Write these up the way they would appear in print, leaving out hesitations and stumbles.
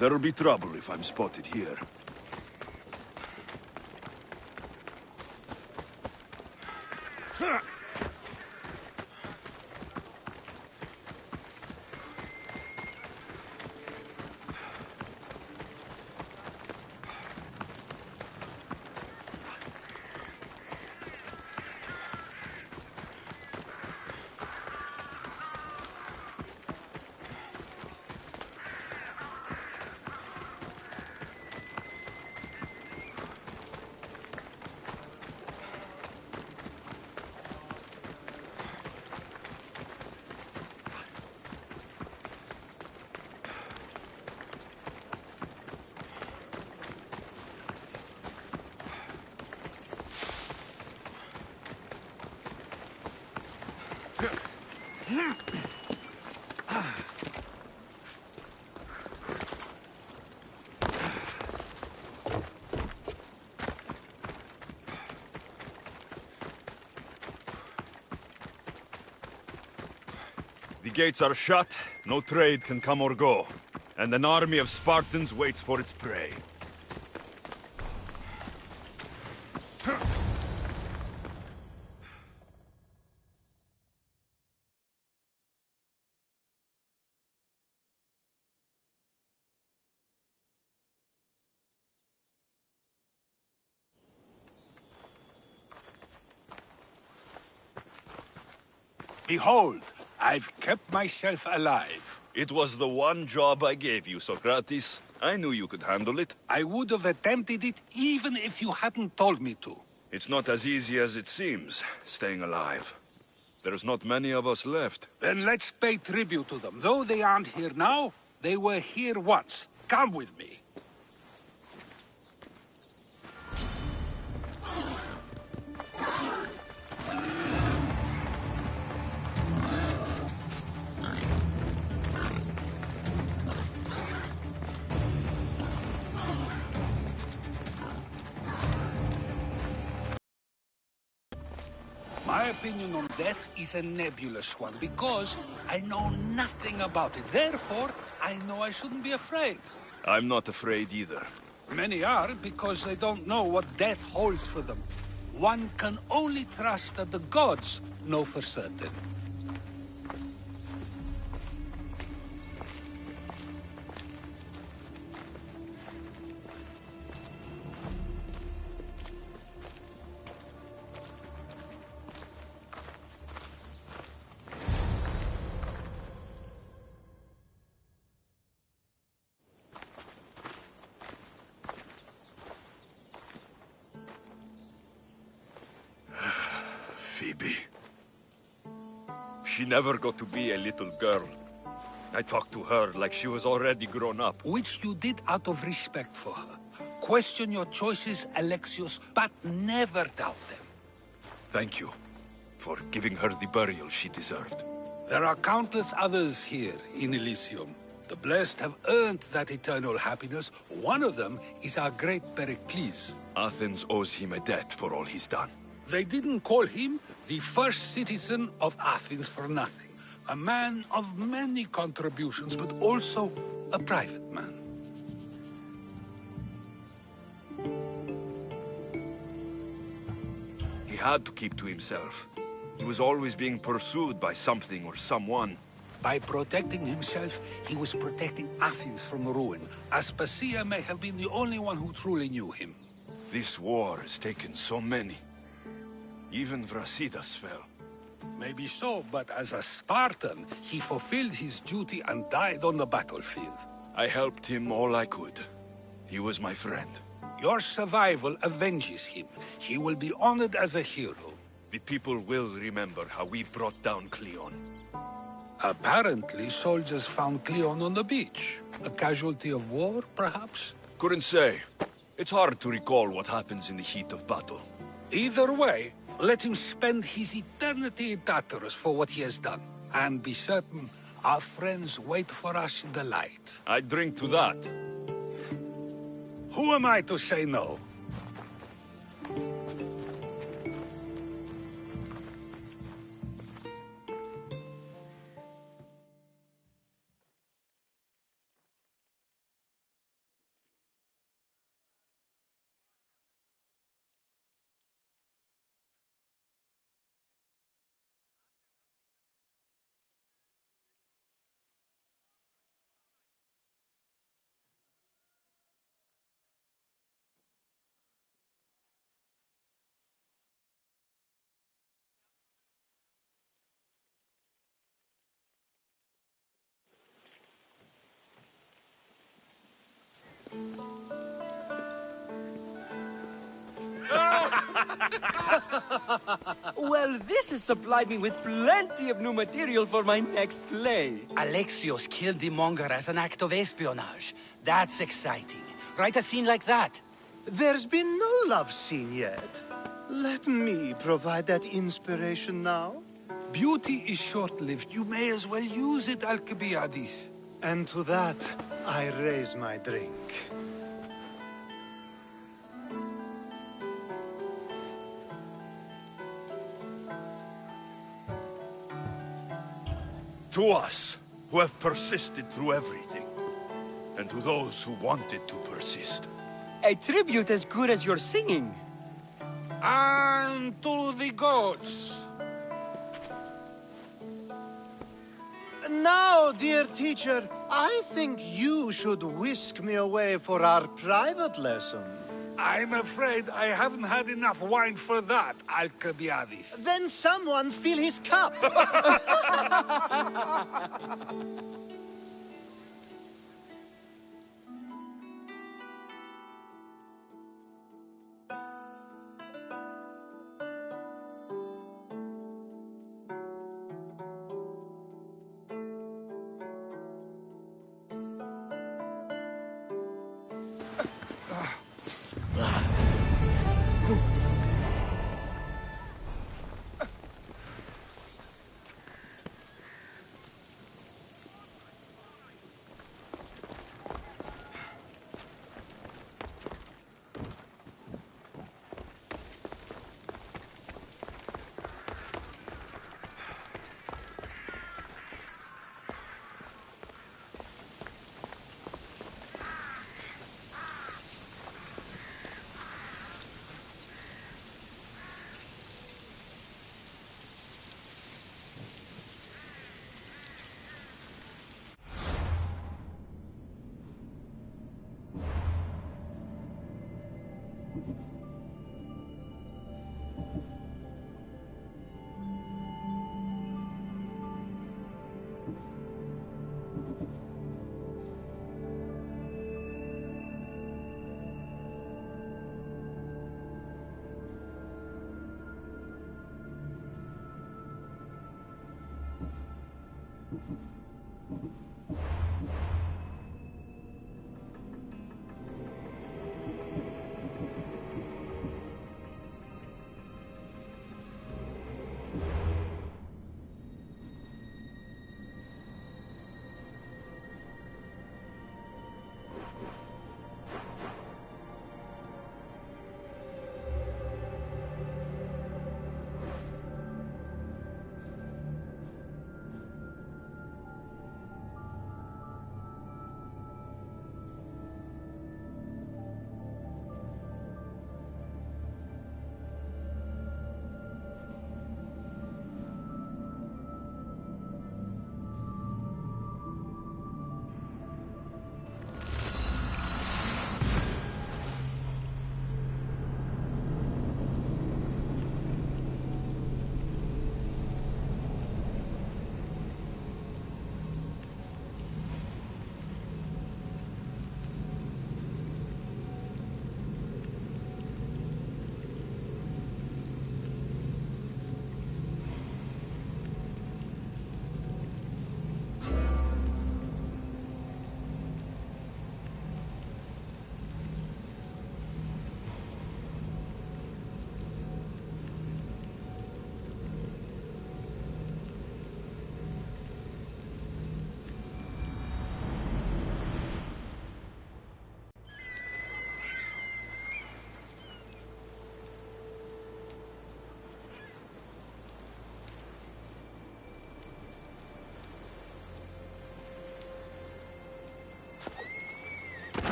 There'll be trouble if I'm spotted here. The gates are shut, no trade can come or go, and an army of Spartans waits for its prey. Behold, I've kept myself alive. It was the one job I gave you, Socrates. I knew you could handle it. I would have attempted it even if you hadn't told me to. It's not as easy as it seems, staying alive. There's not many of us left. Then let's pay tribute to them. Though they aren't here now, they were here once. Come with me. My opinion on death is a nebulous one, because I know nothing about it. Therefore, I know I shouldn't be afraid. I'm not afraid either. Many are, because they don't know what death holds for them. One can only trust that the gods know for certain. Phoebe. She never got to be a little girl. I talked to her like she was already grown up. Which you did out of respect for her. Question your choices, Alexios, but never doubt them. Thank you for giving her the burial she deserved. There are countless others here in Elysium. The blessed have earned that eternal happiness. One of them is our great Pericles. Athens owes him a debt for all he's done. They didn't call him the first citizen of Athens for nothing. A man of many contributions, but also a private man. He had to keep to himself. He was always being pursued by something or someone. By protecting himself, he was protecting Athens from ruin. Aspasia may have been the only one who truly knew him. This war has taken so many. Even Brasidas fell. Maybe so, but as a Spartan, he fulfilled his duty and died on the battlefield. I helped him all I could. He was my friend. Your survival avenges him. He will be honored as a hero. The people will remember how we brought down Cleon. Apparently, soldiers found Cleon on the beach. A casualty of war, perhaps? Couldn't say. It's hard to recall what happens in the heat of battle. Either way, let him spend his eternity in Tartarus for what he has done. And be certain, our friends wait for us in the light. I'd drink to that. Who am I to say no? Well, this has supplied me with plenty of new material for my next play. Alexios killed the monger as an act of espionage. That's exciting. Write a scene like that. There's been no love scene yet. Let me provide that inspiration now. Beauty is short-lived. You may as well use it, Alcibiades. And to that, I raise my drink. To us, who have persisted through everything. And to those who wanted to persist. A tribute as good as your singing. And to the gods. Now, dear teacher, I think you should whisk me away for our private lesson. I'm afraid I haven't had enough wine for that, Alcibiades. Then someone fill his cup.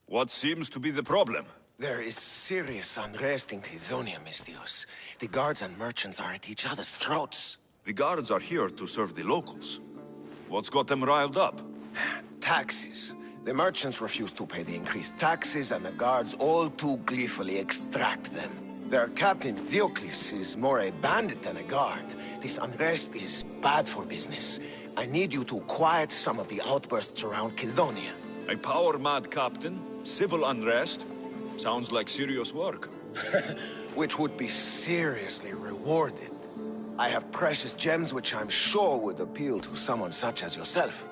What seems to be the problem? There is serious unrest in Kydonia, Misthios. The guards and merchants are at each other's throats. The guards are here to serve the locals. What's got them riled up? Taxes. The merchants refuse to pay the increased taxes, and the guards all too gleefully extract them. Their captain, Diocles, is more a bandit than a guard. This unrest is bad for business. I need you to quiet some of the outbursts around Kydonia. A power-mad captain? Civil unrest? Sounds like serious work. Which would be seriously rewarded. I have precious gems which I'm sure would appeal to someone such as yourself.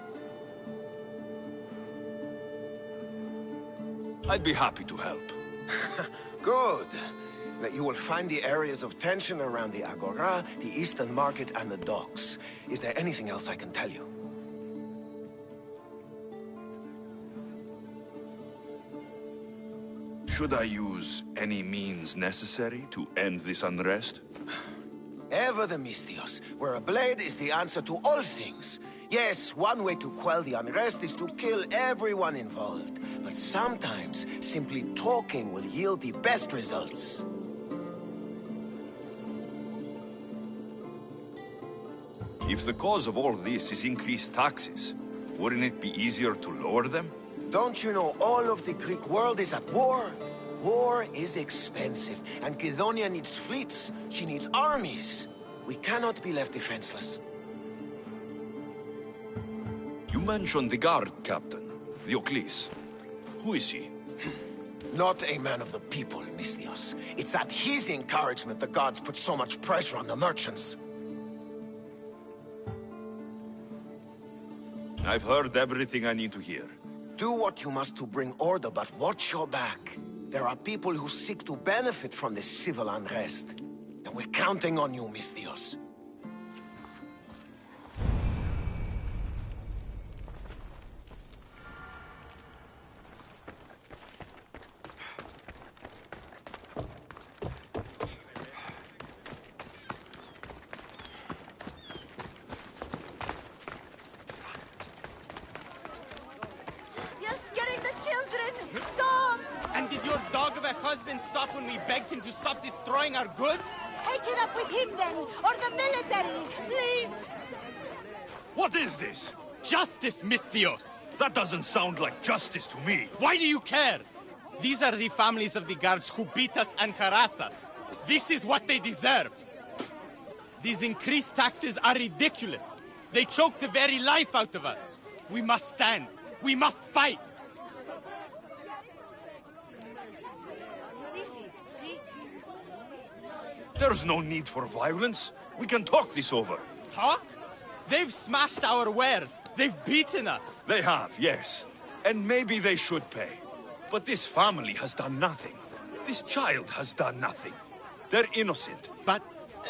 I'd be happy to help. Good. That you will find the areas of tension around the Agora, the Eastern Market, and the docks. Is there anything else I can tell you? Should I use any means necessary to end this unrest? Ever the Misthios, where a blade is the answer to all things. Yes, one way to quell the unrest is to kill everyone involved. But sometimes, simply talking will yield the best results. If the cause of all this is increased taxes, wouldn't it be easier to lower them? Don't you know all of the Greek world is at war? War is expensive, and Kydonia needs fleets. She needs armies. We cannot be left defenseless. You mentioned the guard captain, Diocles. Who is he? Not a man of the people, Misthios. It's at his encouragement the guards put so much pressure on the merchants. I've heard everything I need to hear. Do what you must to bring order, but watch your back. There are people who seek to benefit from this civil unrest. And we're counting on you, Misthios. And did your dog of a husband stop when we begged him to stop destroying our goods? Take it up with him then, or the military, please! What is this? Justice, Misthios! That doesn't sound like justice to me. Why do you care? These are the families of the guards who beat us and harass us. This is what they deserve. These increased taxes are ridiculous. They choke the very life out of us. We must stand. We must fight. There's no need for violence. We can talk this over. Talk? They've smashed our wares. They've beaten us. They have, yes. And maybe they should pay. But this family has done nothing. This child has done nothing. They're innocent. But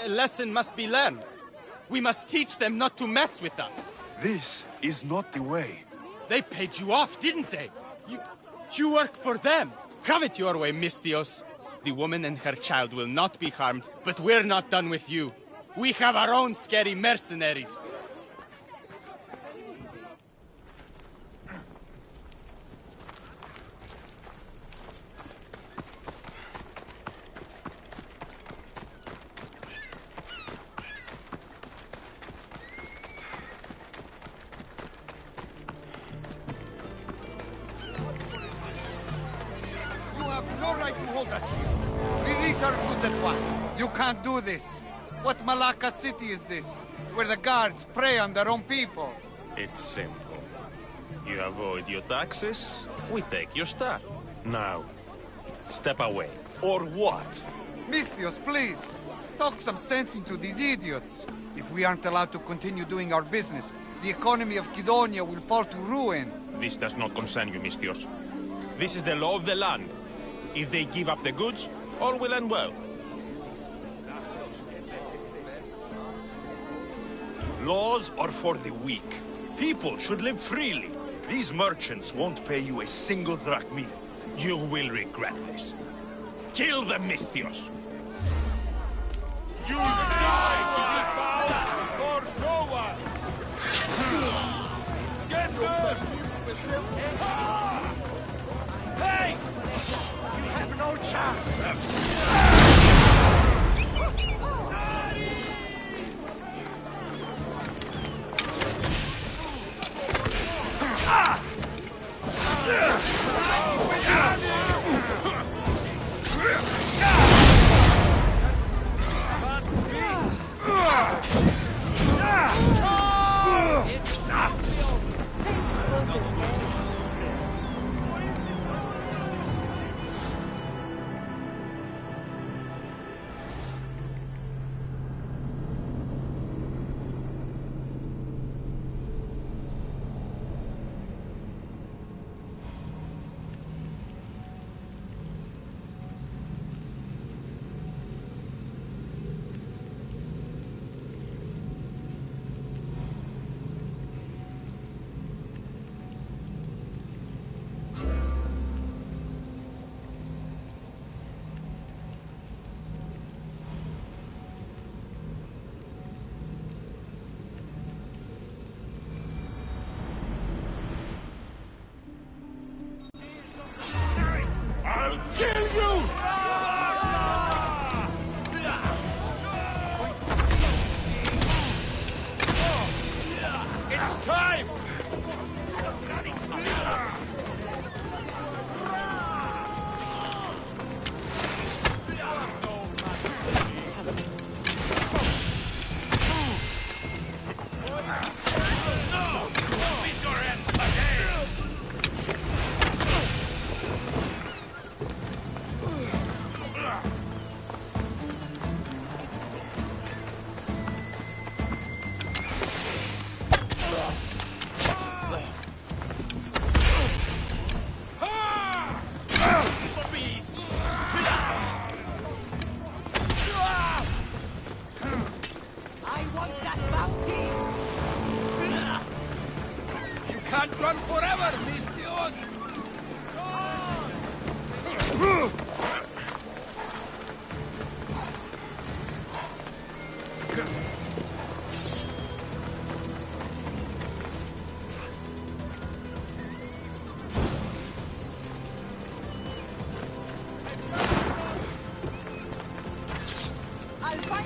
a lesson must be learned. We must teach them not to mess with us. This is not the way. They paid you off, didn't they? You work for them. Have it your way, Misthios. The woman and her child will not be harmed, but we're not done with you. We have our own scary mercenaries. You have no right to hold us here. Release our goods at once. You can't do this. What Malacca city is this? Where the guards prey on their own people. It's simple. You avoid your taxes, we take your stuff. Now, step away. Or what? Misthios, please. Talk some sense into these idiots. If we aren't allowed to continue doing our business, the economy of Kydonia will fall to ruin. This does not concern you, Misthios. This is the law of the land. If they give up the goods, all will end well. Laws are for the weak. People should live freely. These merchants won't pay you a single drachmi. You will regret this. Kill the Misthios! You die to be bound for no one! Get them! Hey!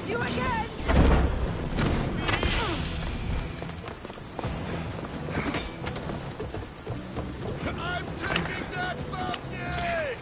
find you again! I'm taking that monkey!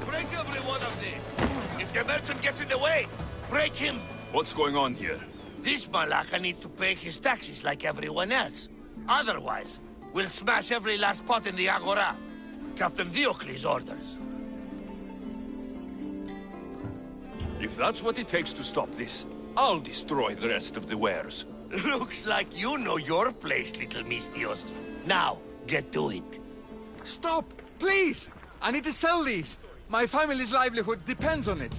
Break every one of them! If the merchant gets in the way, break him! What's going on here? This Malaka needs to pay his taxes like everyone else. Otherwise, we'll smash every last pot in the Agora. Captain Diocles' orders. If that's what it takes to stop this, I'll destroy the rest of the wares. Looks like you know your place, little Mistios. Now, get to it. Stop! Please! I need to sell these! My family's livelihood depends on it.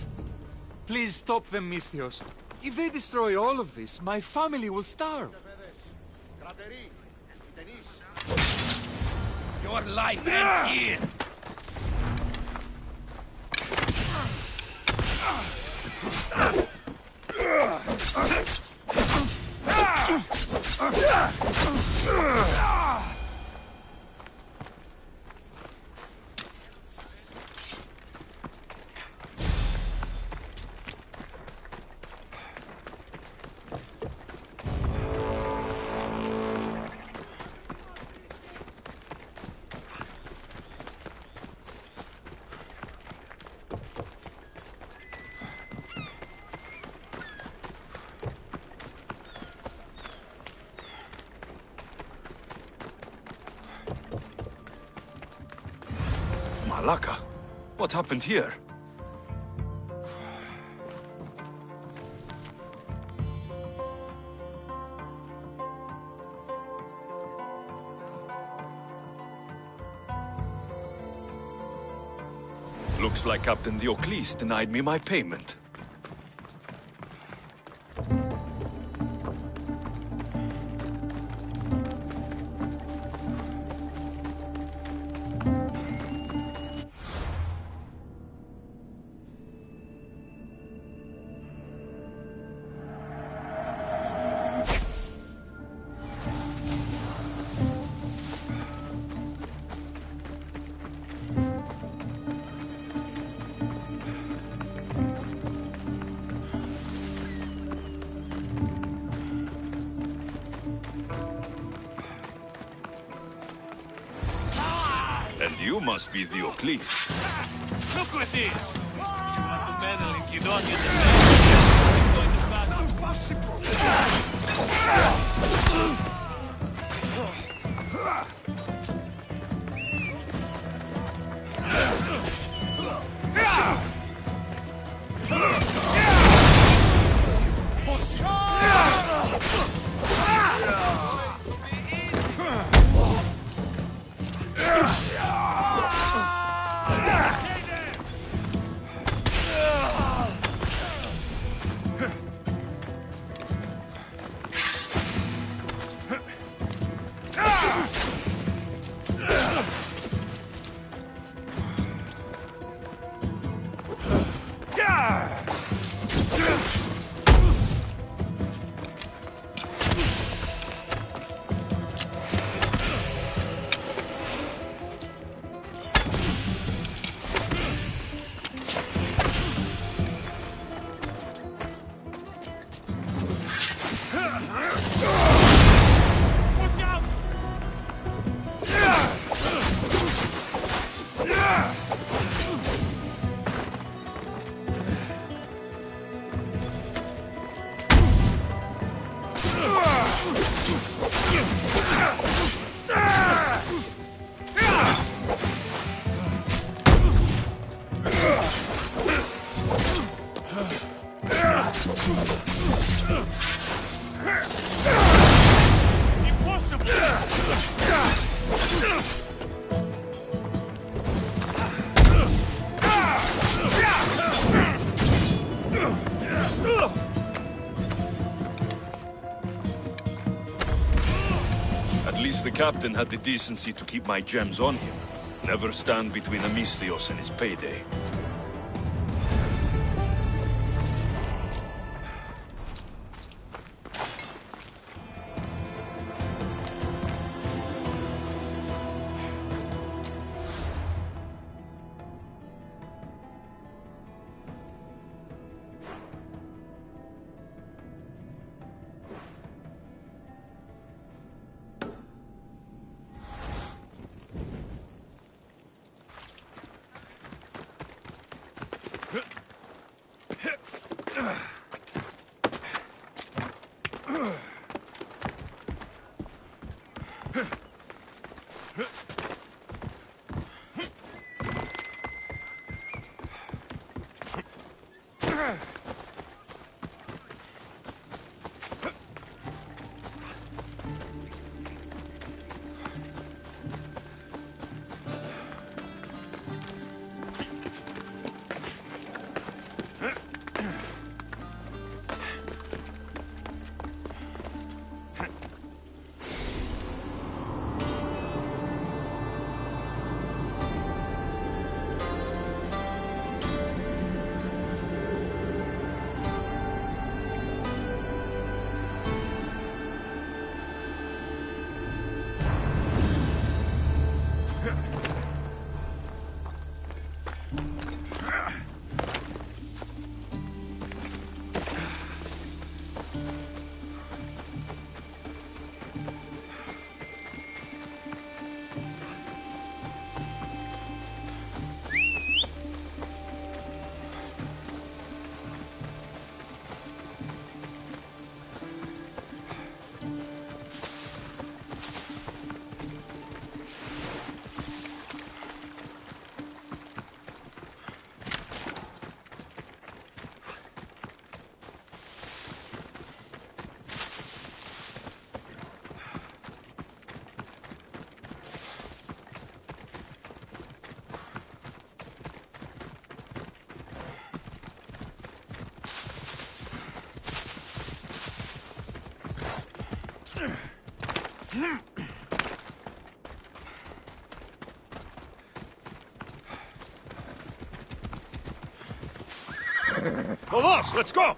Please stop them, Mistios. If they destroy all of this, my family will starve. Your life ends here! Malaka? What happened here? Looks like Captain Diocles denied me my payment. And you must be Diocles. Look at this! You want to meddle in Kidonian affairs? It's going to pass. least the captain had the decency to keep my gems on him. Never stand between Amistios and his payday. Vamos, let's go!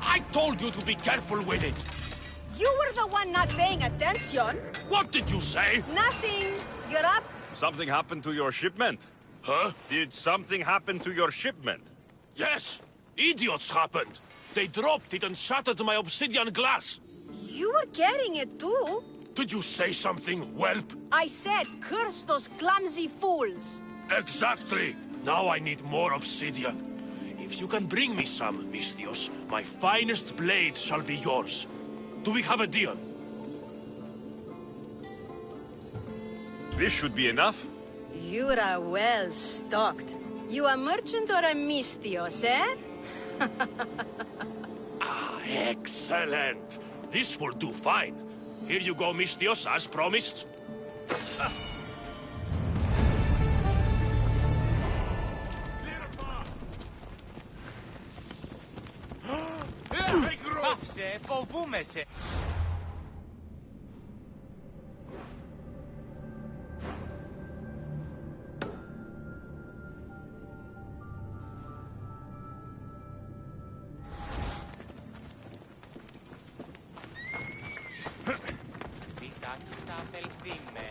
I told you to be careful with it! You were the one not paying attention. What did you say? Nothing. You're up. Something happened to your shipment? Huh? Did something happen to your shipment? Yes! Idiots happened! They dropped it and shattered my obsidian glass! You were carrying it too. Did you say something, whelp? I said, curse those clumsy fools. Exactly! Now I need more obsidian. If you can bring me some, Mistios, my finest blade shall be yours. Do we have a deal? This should be enough. You are well stocked. You a merchant or a Mistios, eh? Ah, excellent! This will do fine. Here you go, Mistios, as promised. Πάυσε, φοβούμαι σε. Κοιτάξτε, απελθύνε.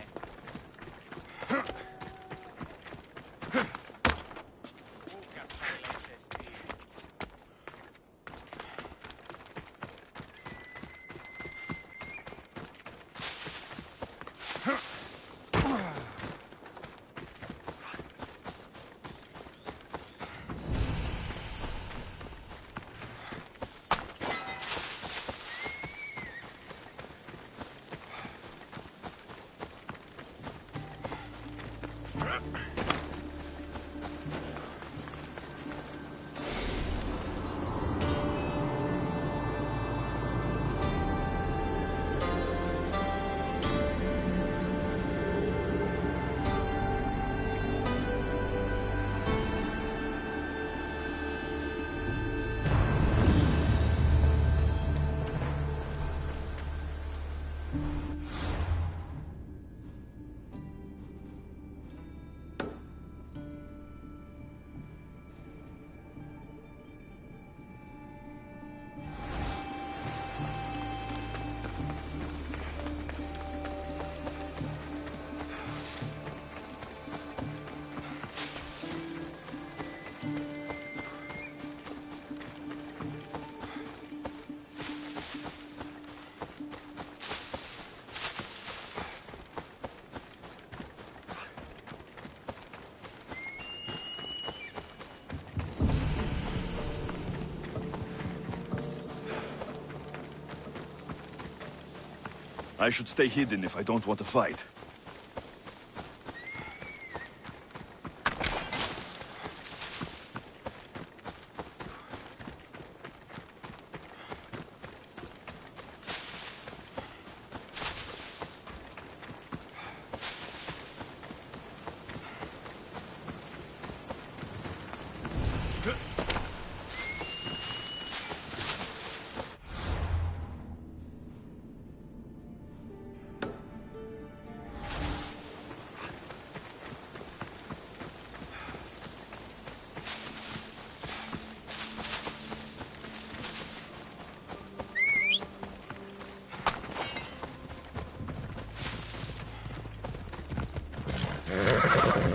I should stay hidden if I don't want to fight.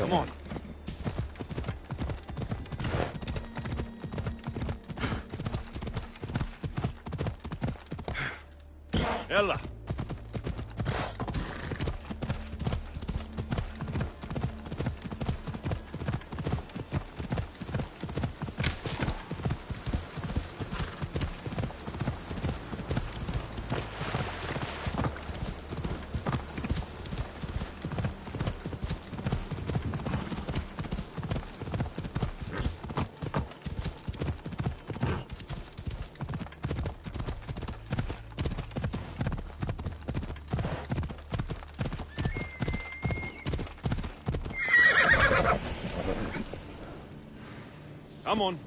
Come on. Ella. Come on.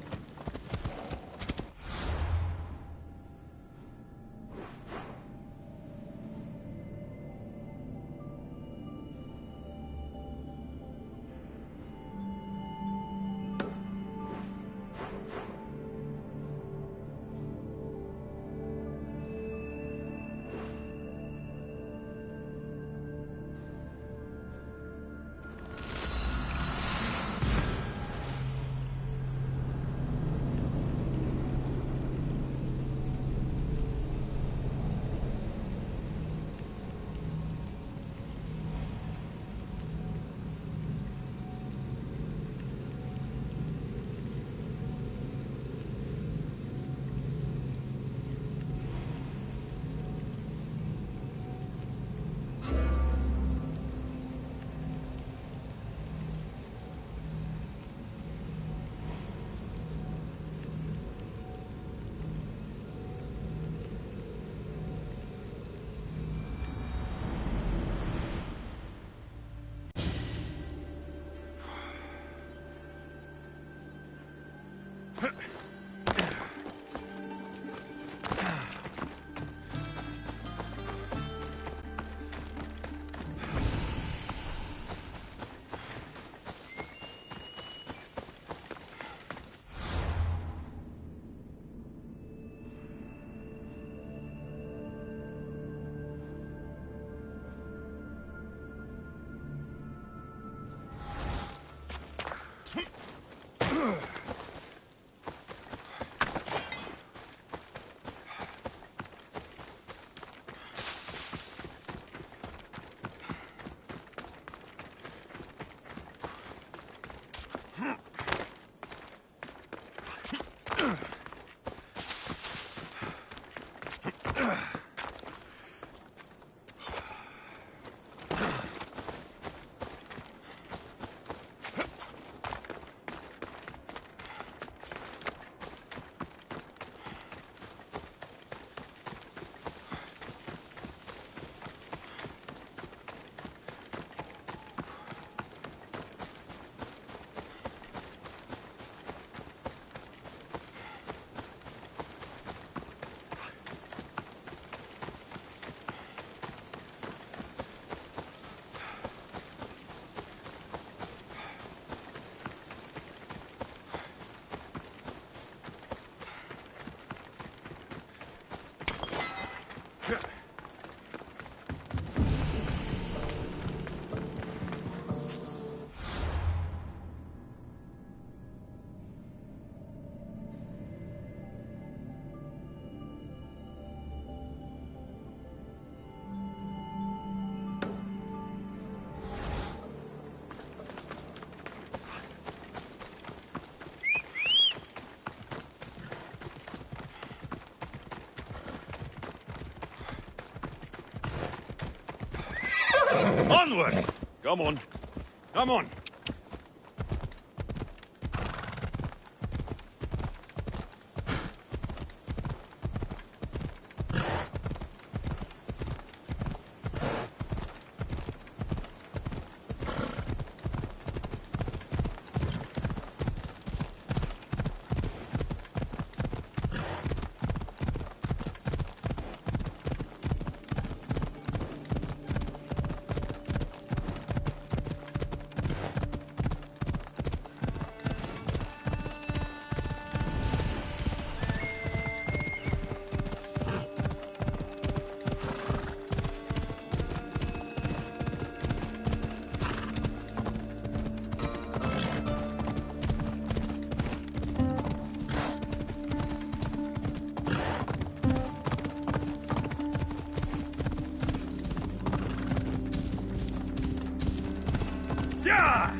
Onward! Come on. Come on. Yeah!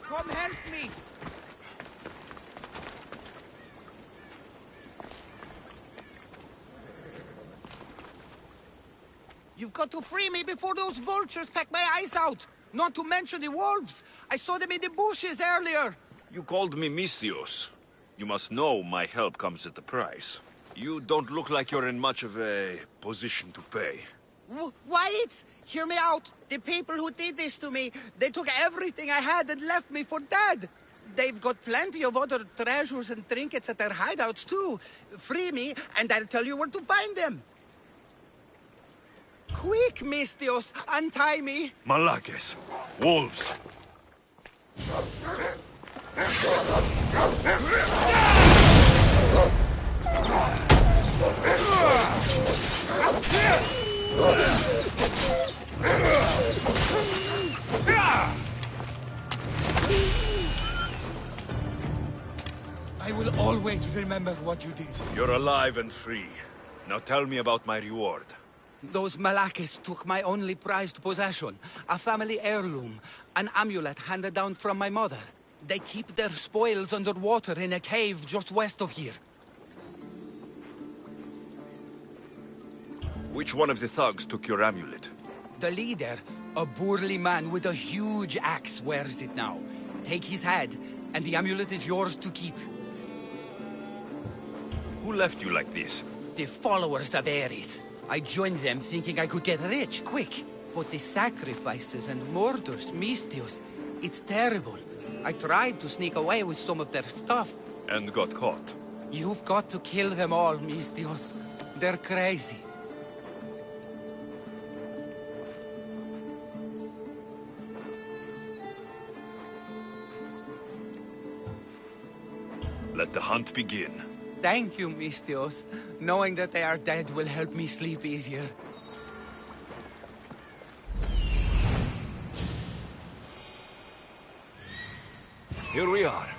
Come help me! You've got to free me before those vultures peck my eyes out! Not to mention the wolves! I saw them in the bushes earlier! You called me Misthios. You must know my help comes at a price. You don't look like you're in much of a position to pay. Wait! Hear me out! The people who did this to me, they took everything I had and left me for dead! They've got plenty of other treasures and trinkets at their hideouts too. Free me, and I'll tell you where to find them. Quick, Misthios, untie me! Malakes! Wolves! I will always remember what you did. You're alive and free. Now tell me about my reward. Those Malakes took my only prized possession, a family heirloom, an amulet handed down from my mother. They keep their spoils underwater in a cave just west of here. Which one of the thugs took your amulet? The leader, a burly man with a huge axe, wears it now. Take his head, and the amulet is yours to keep. Who left you like this? The followers of Ares. I joined them thinking I could get rich, quick. But the sacrifices and murders, Misthios, it's terrible. I tried to sneak away with some of their stuff. And got caught. You've got to kill them all, Misthios. They're crazy. Let the hunt begin. Thank you, Misthios. Knowing that they are dead will help me sleep easier. Here we are.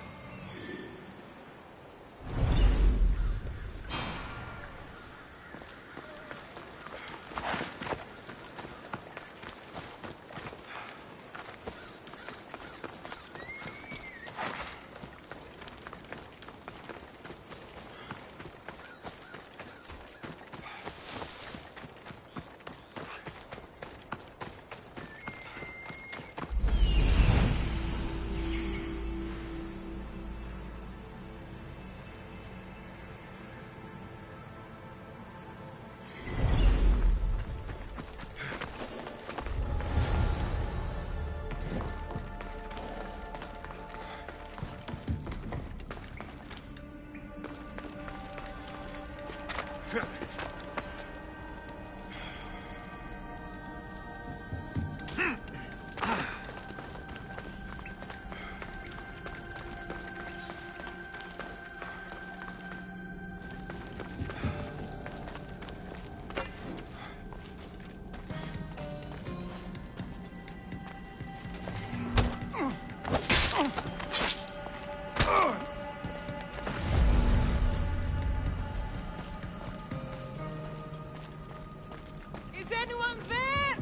Is anyone there?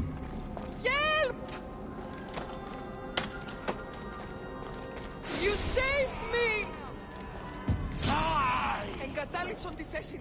Help! You saved me! Εγκατάλειψον τη θέση.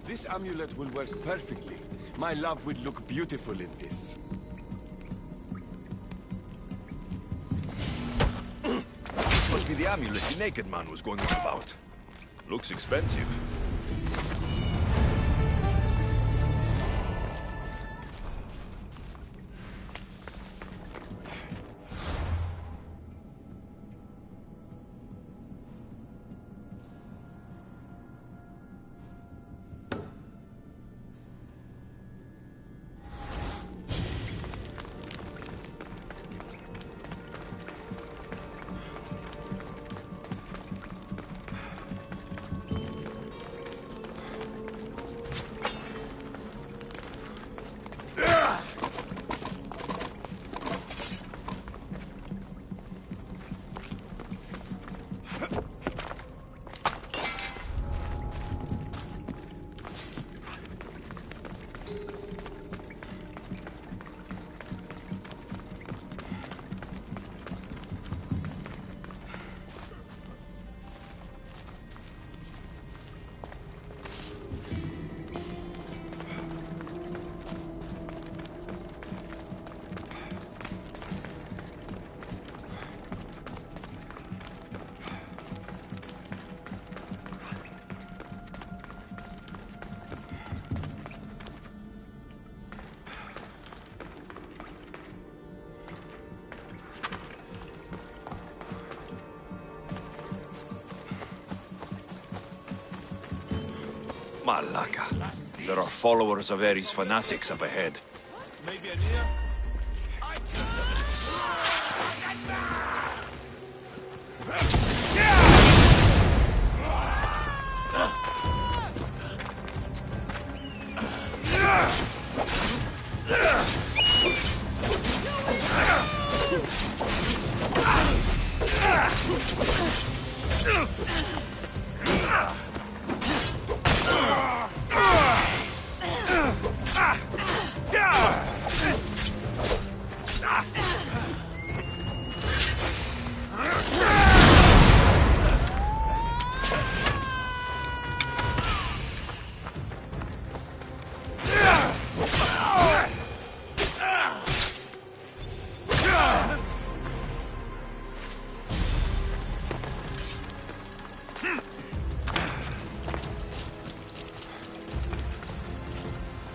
This amulet will work perfectly. My love would look beautiful in this. Must be the amulet the naked man was going on about. Looks expensive. Malaka. There are followers of Ares fanatics up ahead. Maybe an ear?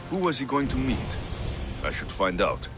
Who was he going to meet? I should find out.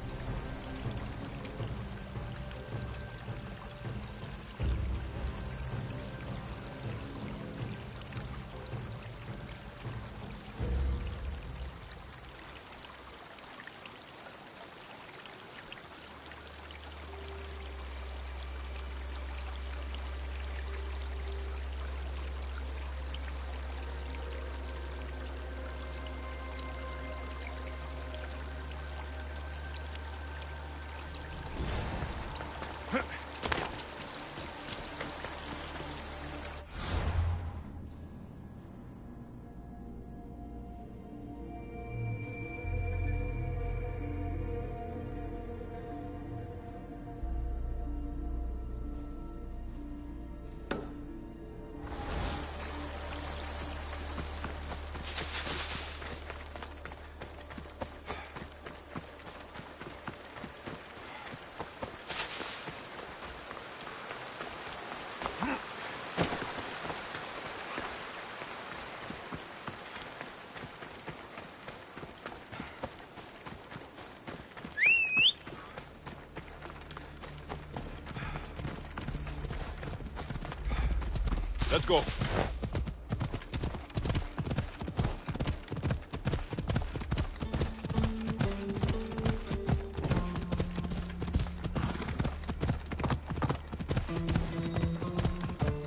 Let's go.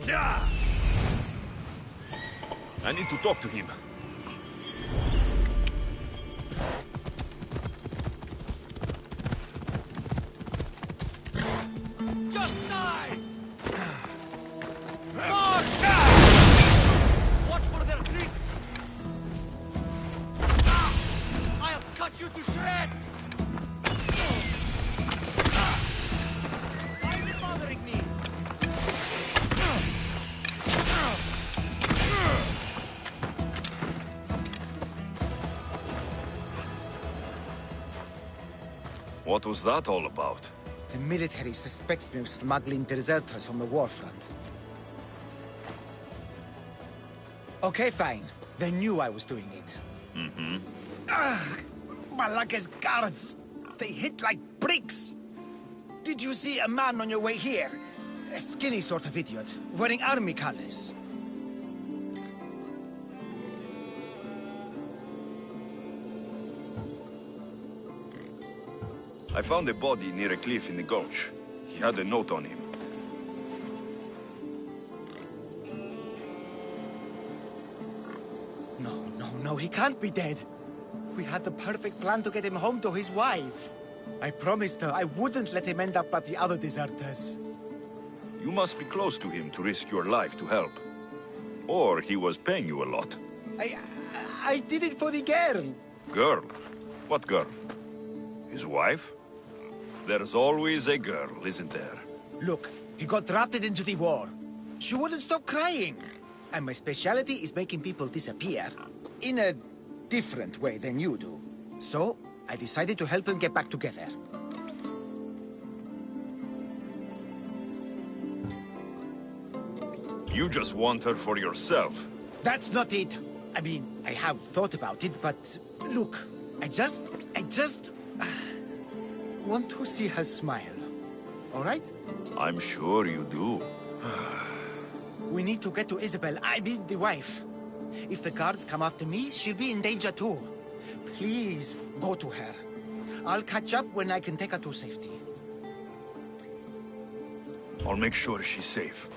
Yeah! I need to talk to him. Just die! Watch for their tricks! I'll cut you to shreds! Why are you bothering me? What was that all about? The military suspects me of smuggling deserters from the war front. Okay, fine. They knew I was doing it. Mm-hmm. Ugh! Malaka's guards! They hit like bricks! Did you see a man on your way here? A skinny sort of idiot, wearing army colors. I found a body near a cliff in the gulch. He had a note on him. No, he can't be dead. We had the perfect plan to get him home to his wife. I promised her I wouldn't let him end up like the other deserters. You must be close to him to risk your life to help. Or he was paying you a lot. I did it for the girl. Girl? What girl? His wife? There's always a girl, isn't there? Look, he got drafted into the war. She wouldn't stop crying. And my specialty is making people disappear. In a different way than you do. So, I decided to help them get back together. You just want her for yourself. That's not it. I mean, I have thought about it, but look, I just want to see her smile. All right? I'm sure you do. We need to get to Isabel, I mean the wife. If the guards come after me, she'll be in danger too. Please, go to her. I'll catch up when I can take her to safety. I'll make sure she's safe.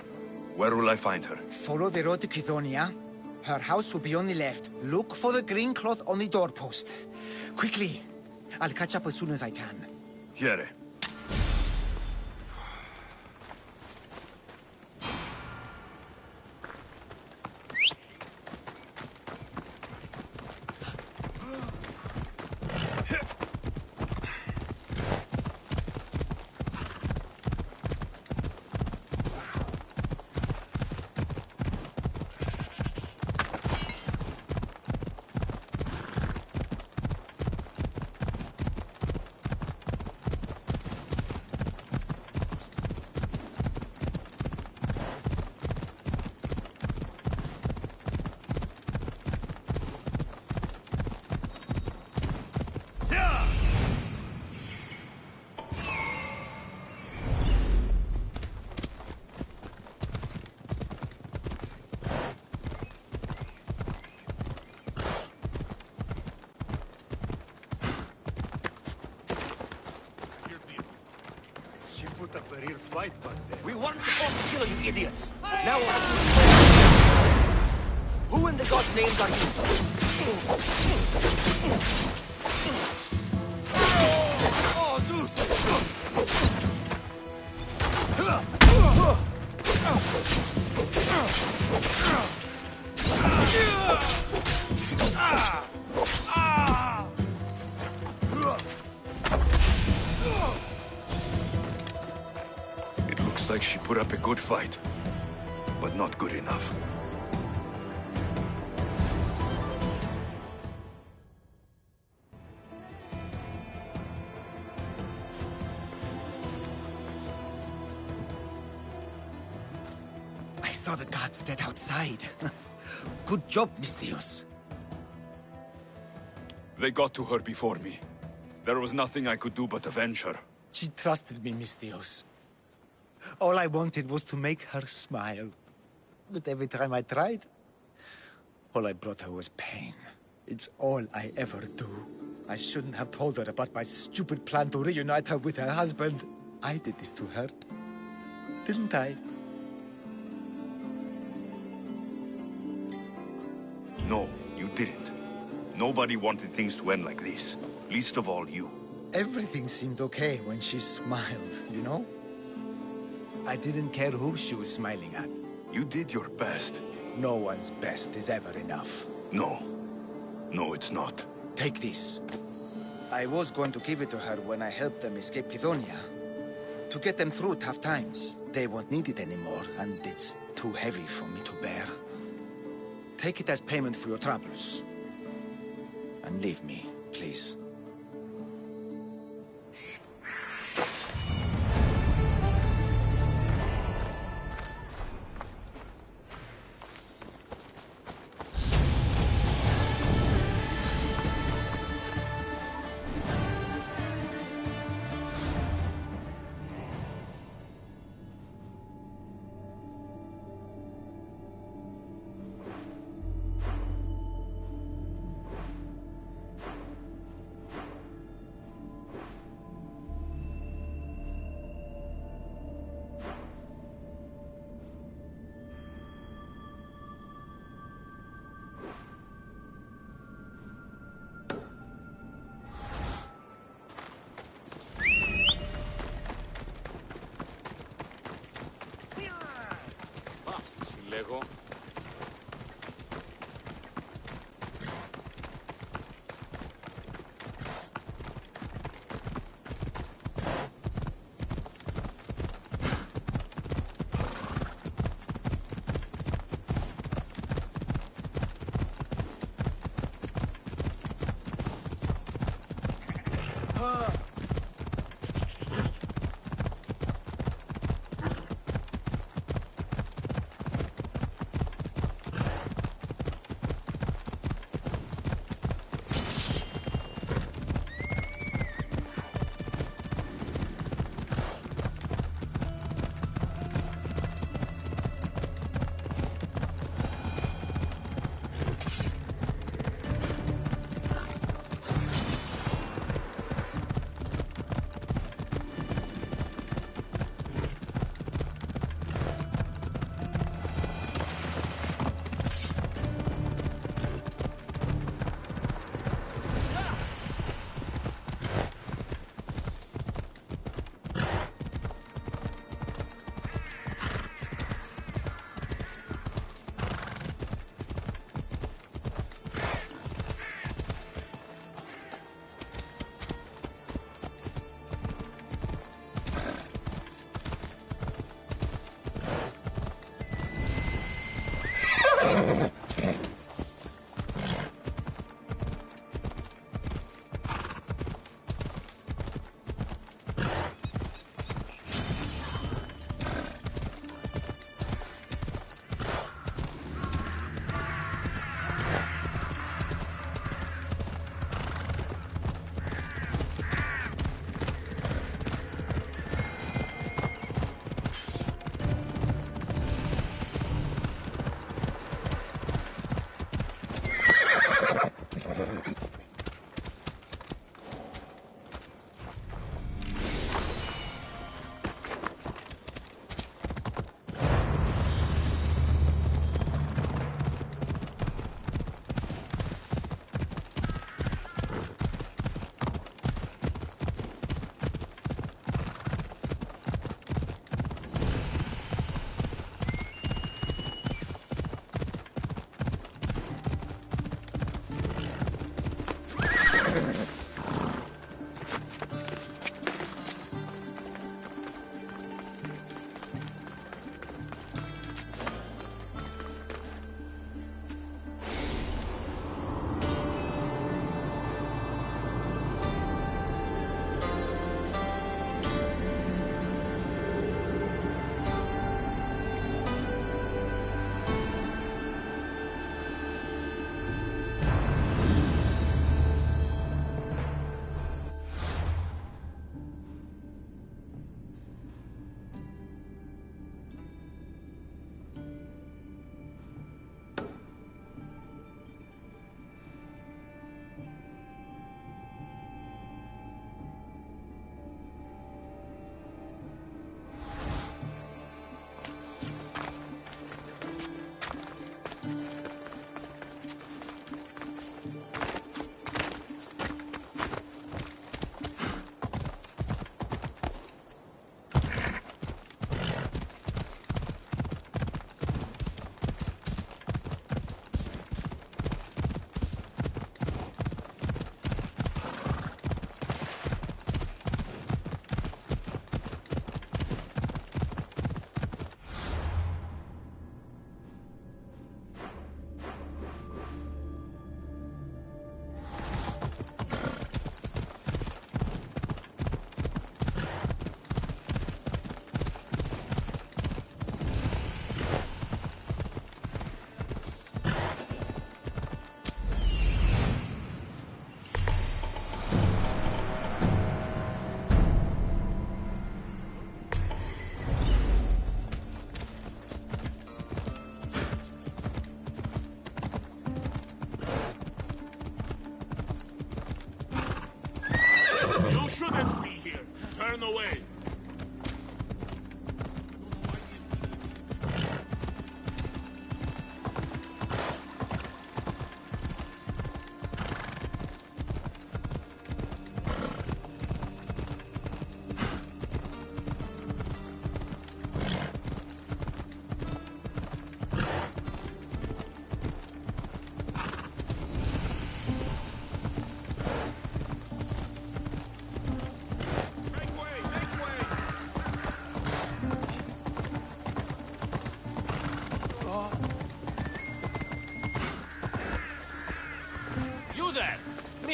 Where will I find her? Follow the road to Kithonia. Her house will be on the left. Look for the green cloth on the doorpost. Quickly! I'll catch up as soon as I can. Here. She put up a real fight back there. We weren't supposed to kill you idiots. Now we'll have to... Who in the God's names are you? Oh, Zeus! It looks like she put up a good fight, but not good enough. I saw the guards dead outside. Good job, Misthios. They got to her before me. There was nothing I could do but avenge her. She trusted me, Misthios. All I wanted was to make her smile. But every time I tried, all I brought her was pain. It's all I ever do. I shouldn't have told her about my stupid plan to reunite her with her husband. I did this to her, didn't I? No, you didn't. Nobody wanted things to end like this. Least of all you. Everything seemed okay when she smiled, you know? I didn't care who she was smiling at. You did your best. No one's best is ever enough. No. No, it's not. Take this. I was going to give it to her when I helped them escape Kithonia. To get them through tough times. They won't need it anymore, and it's too heavy for me to bear. Take it as payment for your troubles. And leave me, please. Λέγω.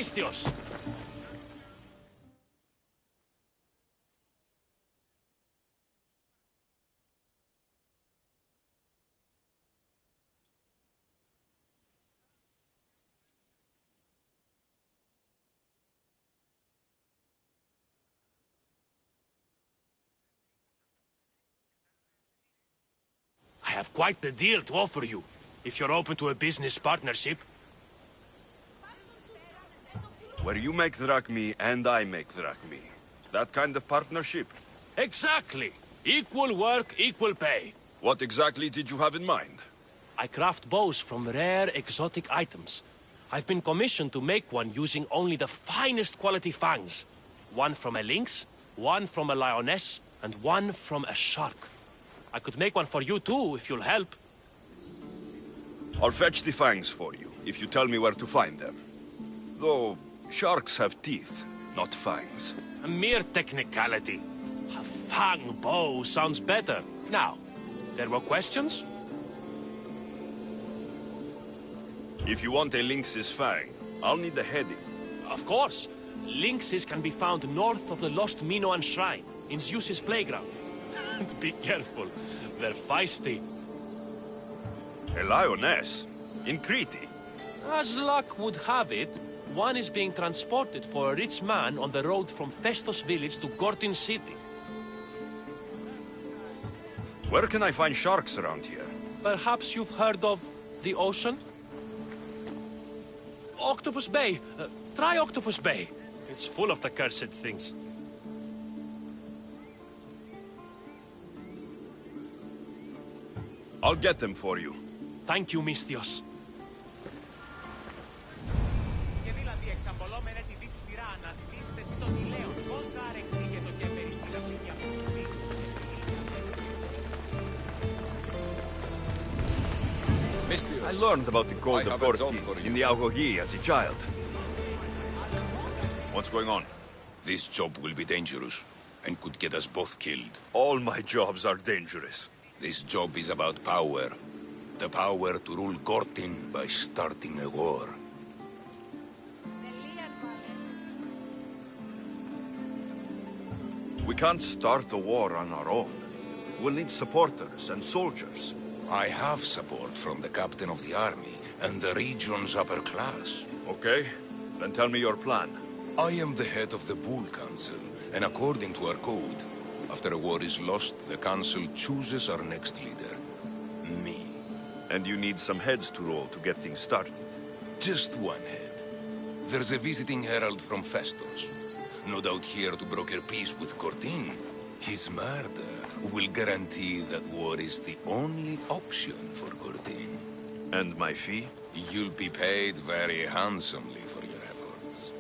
Misthios! I have quite the deal to offer you, if you're open to a business partnership. Where you make drachmi and I make drachmi. That kind of partnership? Exactly! Equal work, equal pay. What exactly did you have in mind? I craft bows from rare, exotic items. I've been commissioned to make one using only the finest quality fangs. One from a lynx, one from a lioness, and one from a shark. I could make one for you too, if you'll help. I'll fetch the fangs for you, if you tell me where to find them. Though, sharks have teeth, not fangs. A mere technicality. A fang bow sounds better. Now, there were questions? If you want a lynx's fang, I'll need the heading. Of course. Lynxes can be found north of the lost Minoan shrine, in Zeus's playground. And be careful, they're feisty. A lioness? In Crete? As luck would have it, one is being transported for a rich man on the road from Festos village to Gortin city. Where can I find sharks around here? Perhaps you've heard of the ocean? Octopus Bay. Try Octopus Bay. It's full of the cursed things. I'll get them for you. Thank you, Misthios. I learned about the code of Gorti in the Agogi as a child. What's going on? This job will be dangerous, and could get us both killed. All my jobs are dangerous. This job is about power. The power to rule Gortin by starting a war. We can't start a war on our own. We'll need supporters and soldiers. I have support from the captain of the army and the region's upper class. Okay, then tell me your plan. I am the head of the Bull Council, and according to our code, after a war is lost, the Council chooses our next leader. Me. And you need some heads to roll to get things started. Just one head. There's a visiting herald from Festos. No doubt here to broker peace with Gortin. His murder will guarantee that war is the only option for Gortin. And my fee? You'll be paid very handsomely for your efforts.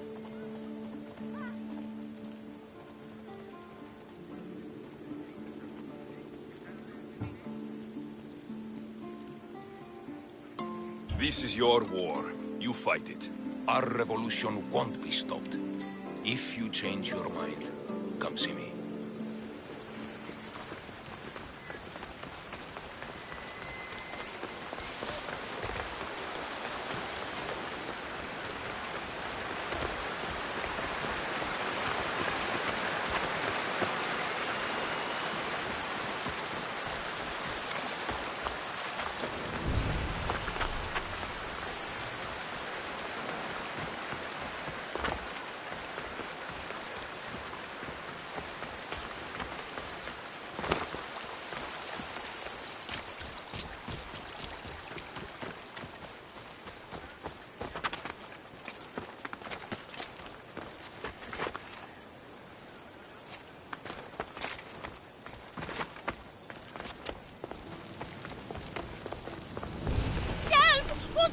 This is your war. You fight it. Our revolution won't be stopped. If you change your mind, come see me.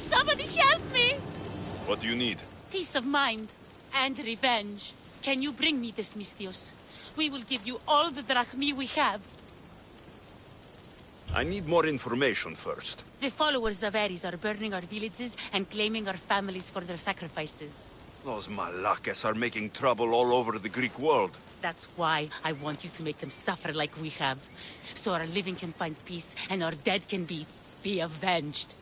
Somebody help me! What do you need? Peace of mind and revenge. Can you bring me this, Misthios? We will give you all the drachmi we have. I need more information first. The followers of Ares are burning our villages and claiming our families for their sacrifices. Those Malakas are making trouble all over the Greek world. That's why I want you to make them suffer like we have. So our living can find peace and our dead can be avenged.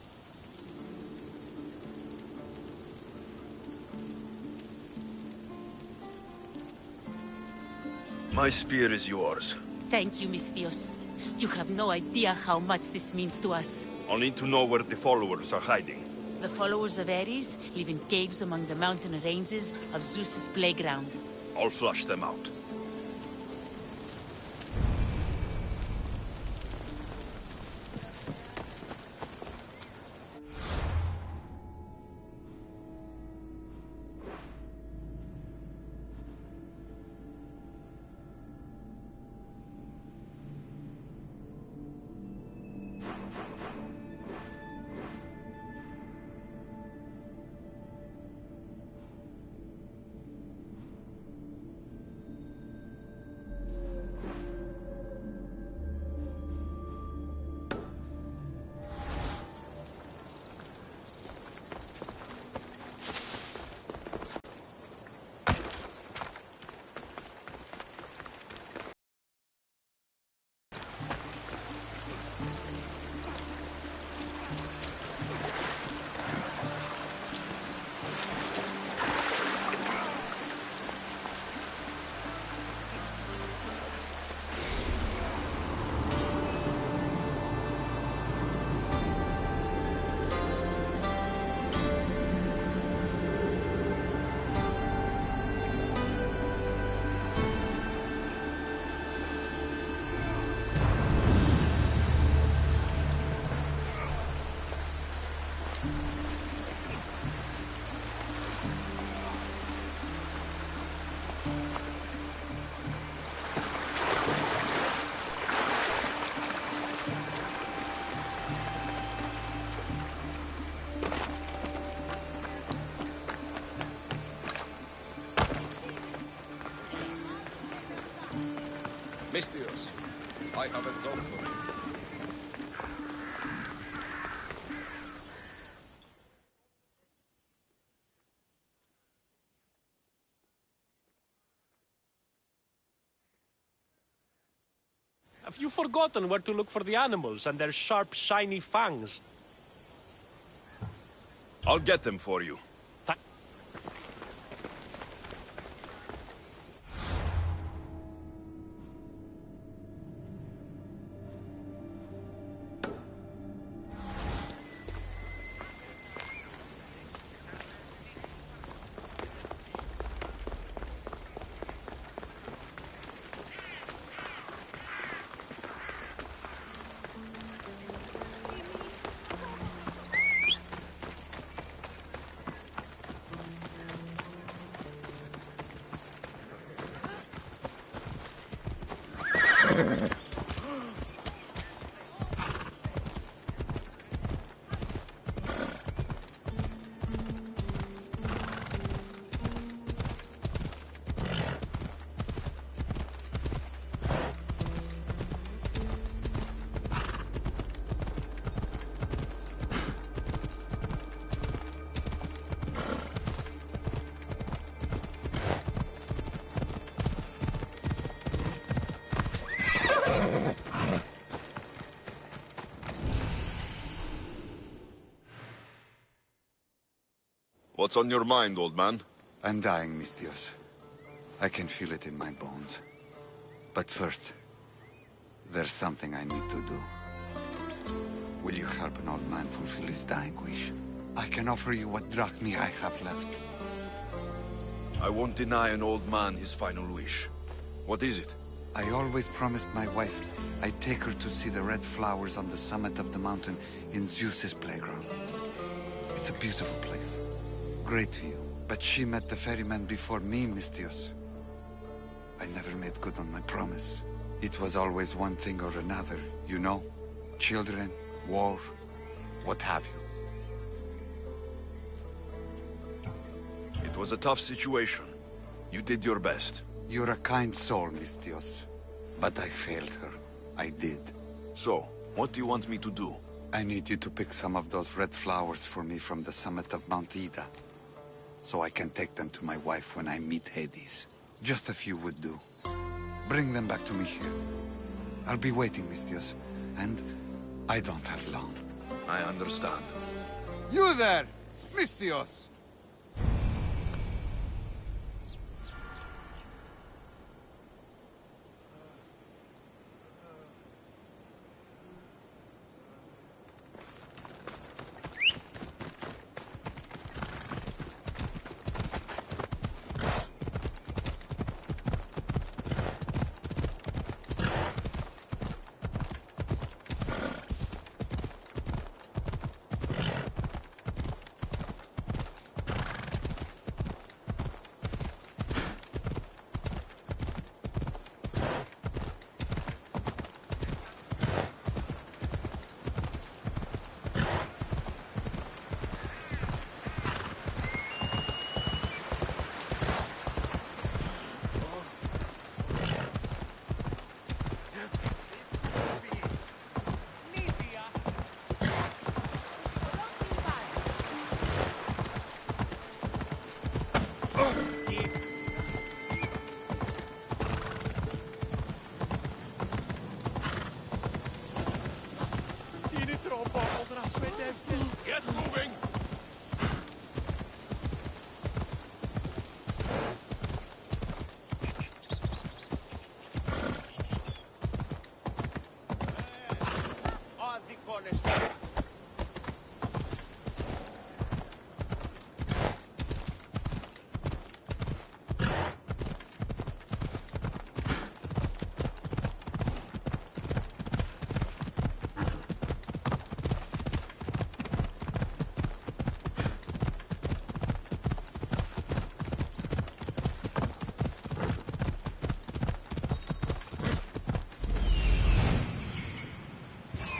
My spear is yours. Thank you, Misthios. You have no idea how much this means to us. I'll need to know where the followers are hiding. The followers of Ares live in caves among the mountain ranges of Zeus's playground. I'll flush them out. Misthios, I have a job for you. Have you forgotten where to look for the animals and their sharp, shiny fangs? I'll get them for you. What's on your mind, old man? I'm dying, Misthios. I can feel it in my bones. But first, there's something I need to do. Will you help an old man fulfill his dying wish? I can offer you what drachmi I have left. I won't deny an old man his final wish. What is it? I always promised my wife I'd take her to see the red flowers on the summit of the mountain in Zeus's playground. It's a beautiful place. Great view. But she met the ferryman before me, Misthios. I never made good on my promise. It was always one thing or another, you know? Children, war, what have you. It was a tough situation. You did your best. You're a kind soul, Misthios. But I failed her. I did. So, what do you want me to do? I need you to pick some of those red flowers for me from the summit of Mount Ida, so I can take them to my wife when I meet Hades. Just a few would do. Bring them back to me here. I'll be waiting, Misthios, and I don't have long. I understand. You there, Misthios! Get moving!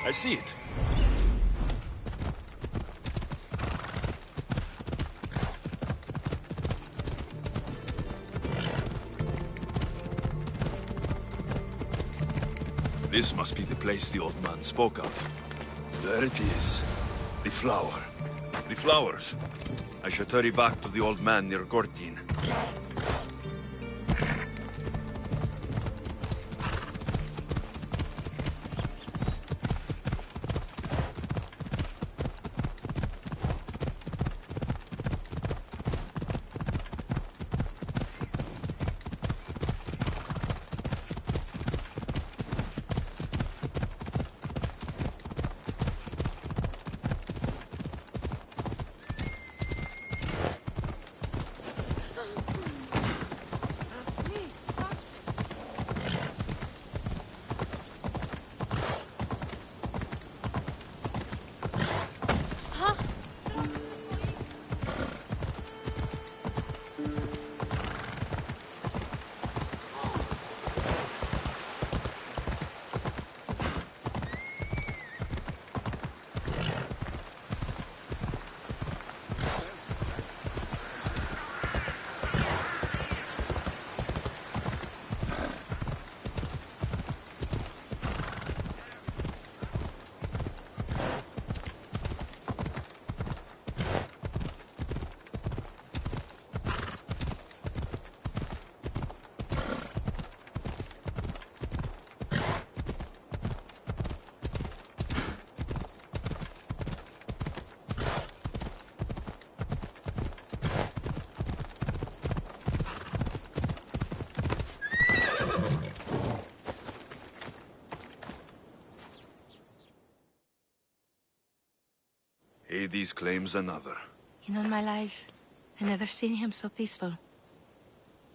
I see it. This must be the place the old man spoke of. There it is. The flower. The flowers. I should hurry back to the old man near Gortin. Hades claims another. In all my life, I never seen him so peaceful.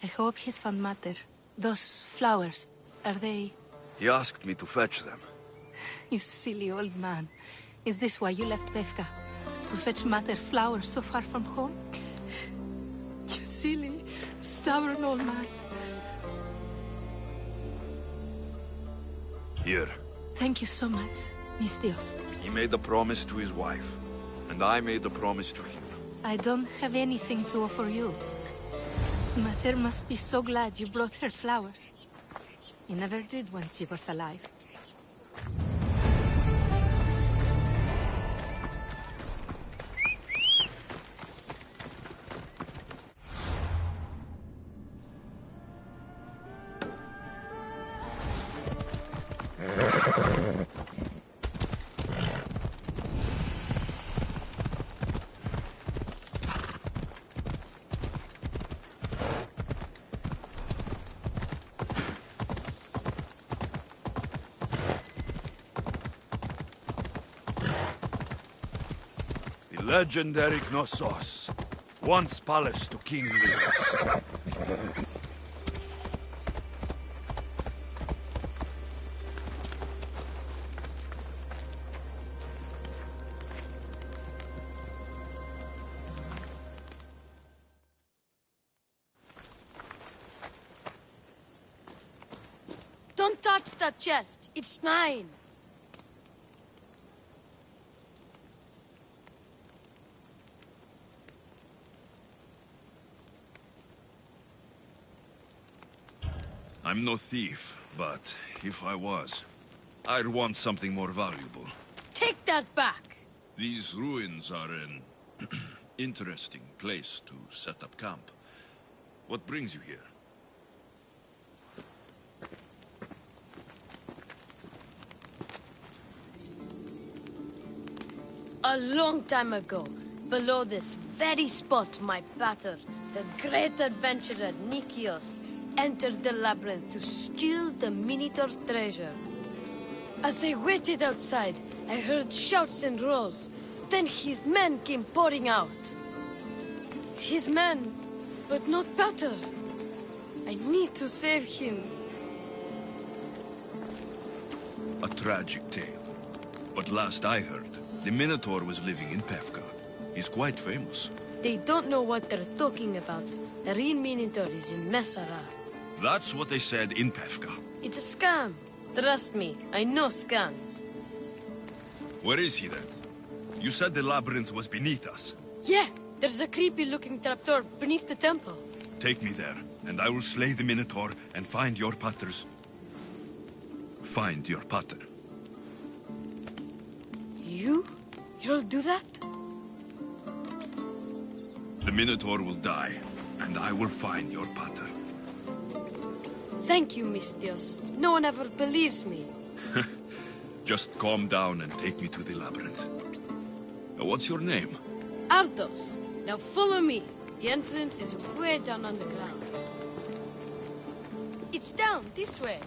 I hope he's found matter. Those flowers, are they... He asked me to fetch them. You silly old man. Is this why you left Befka? To fetch matter flowers so far from home? You silly, stubborn old man. Here. Thank you so much, Mistios. He made a promise to his wife, and I made a promise to him. I don't have anything to offer you. Mater must be so glad you brought her flowers. You never did when she was alive. Legendary Knossos, once palace to King Minos. Don't touch that chest. It's mine. I'm no thief, but if I was, I'd want something more valuable. Take that back! These ruins are an interesting place to set up camp. What brings you here? A long time ago, below this very spot, my pater, the great adventurer Nikios, entered the labyrinth to steal the Minotaur's treasure. As I waited outside, I heard shouts and roars. Then his men came pouring out. His men, but not pater. I need to save him. A tragic tale. But last I heard, the Minotaur was living in Pevka. He's quite famous. They don't know what they're talking about. The real Minotaur is in Messara. That's what they said in Pevka. It's a scam. Trust me, I know scams. Where is he then? You said the labyrinth was beneath us. Yeah, there's a creepy-looking trapdoor beneath the temple. Take me there, and I will slay the Minotaur and find your paters. Find your pater. You'll do that? The Minotaur will die, and I will find your pater. Thank you, Mistios. No one ever believes me. Just calm down and take me to the labyrinth. What's your name? Ardos. Now follow me. The entrance is way down underground. It's down, this way.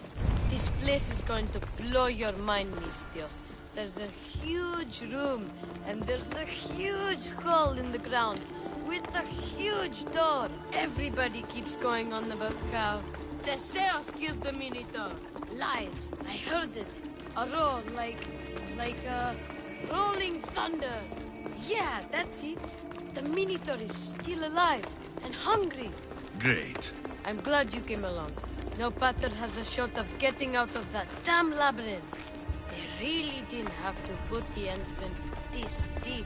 This place is going to blow your mind, Mistios. There's a huge room, and there's a huge hole in the ground, with a huge door. Everybody keeps going on about how Theseus killed the Minotaur. Lies. I heard it. A roar like rolling thunder. Yeah, that's it. The Minotaur is still alive and hungry. Great. I'm glad you came along. No pater has a shot of getting out of that damn labyrinth. They really didn't have to put the entrance this deep.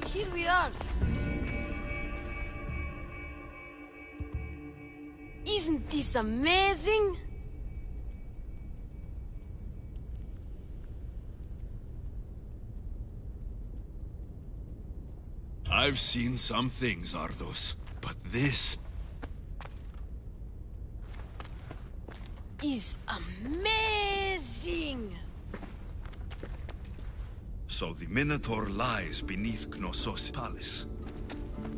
Here we are. Isn't this amazing? I've seen some things, Ardos, but this is amazing! So the Minotaur lies beneath Knossos' palace.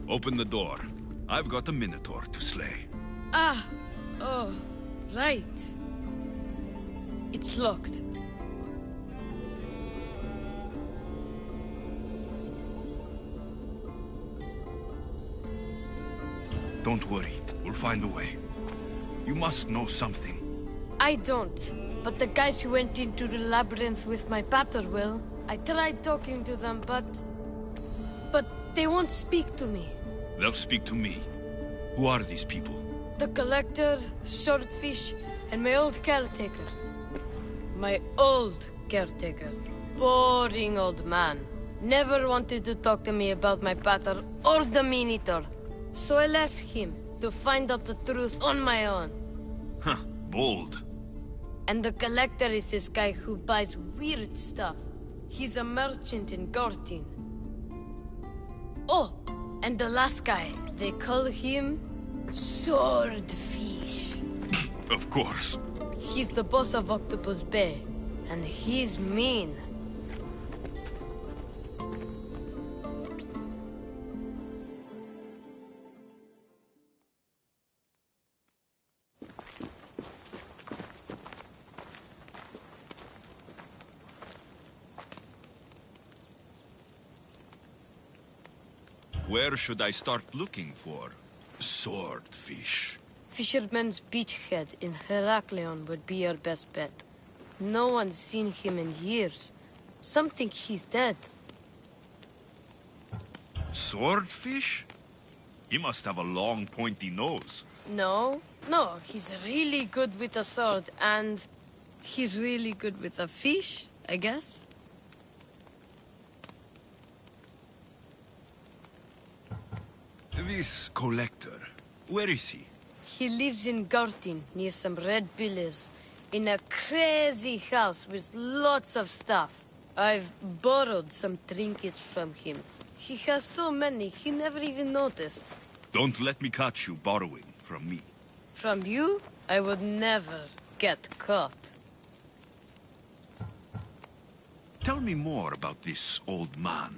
Open the door. I've got a Minotaur to slay. Oh, right. It's locked. Don't worry, we'll find a way. You must know something. I don't, but the guys who went into the labyrinth with my pater will. I tried talking to them, but they won't speak to me. They'll speak to me. Who are these people? The collector, swordfish, and my old caretaker. My old caretaker. Boring old man. Never wanted to talk to me about my pater or the Minotaur. So I left him to find out the truth on my own. Huh, bold. And the collector is this guy who buys weird stuff. He's a merchant in Gortin. Oh, and the last guy, they call him Swordfish. Of course. He's the boss of Octopus Bay, and he's mean. Where should I start looking for swordfish? Fisherman's beachhead in Heraklion would be your best bet. No one's seen him in years. Some think he's dead. Swordfish? He must have a long, pointy nose. No, he's really good with a sword, and he's really good with a fish, I guess. This collector, where is he? He lives in Gortin, near some red pillars, in a crazy house with lots of stuff. I've borrowed some trinkets from him. He has so many, he never even noticed. Don't let me catch you borrowing from me. From you, I would never get caught. Tell me more about this old man.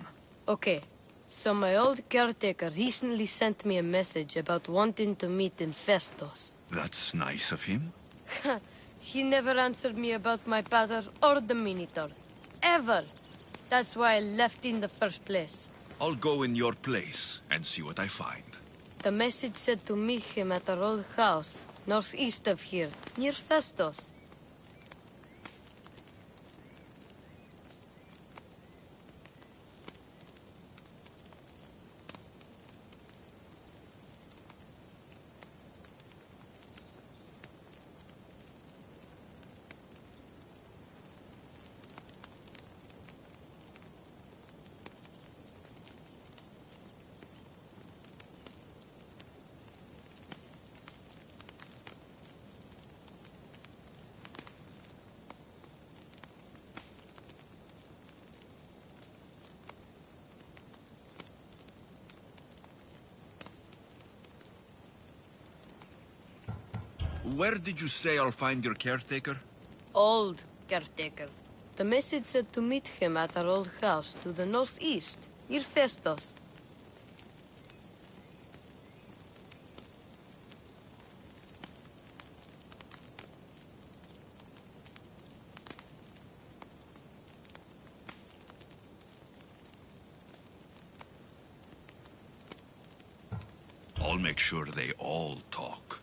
Okay, so my old caretaker recently sent me a message about wanting to meet in Festos. That's nice of him. He never answered me about my pater or the Minotaur. Ever. That's why I left in the first place. I'll go in your place and see what I find. The message said to meet him at our old house, northeast of here, near Festos. Where did you say I'll find your caretaker? Old caretaker. The message said to meet him at our old house to the northeast, near Festos. I'll make sure they all talk.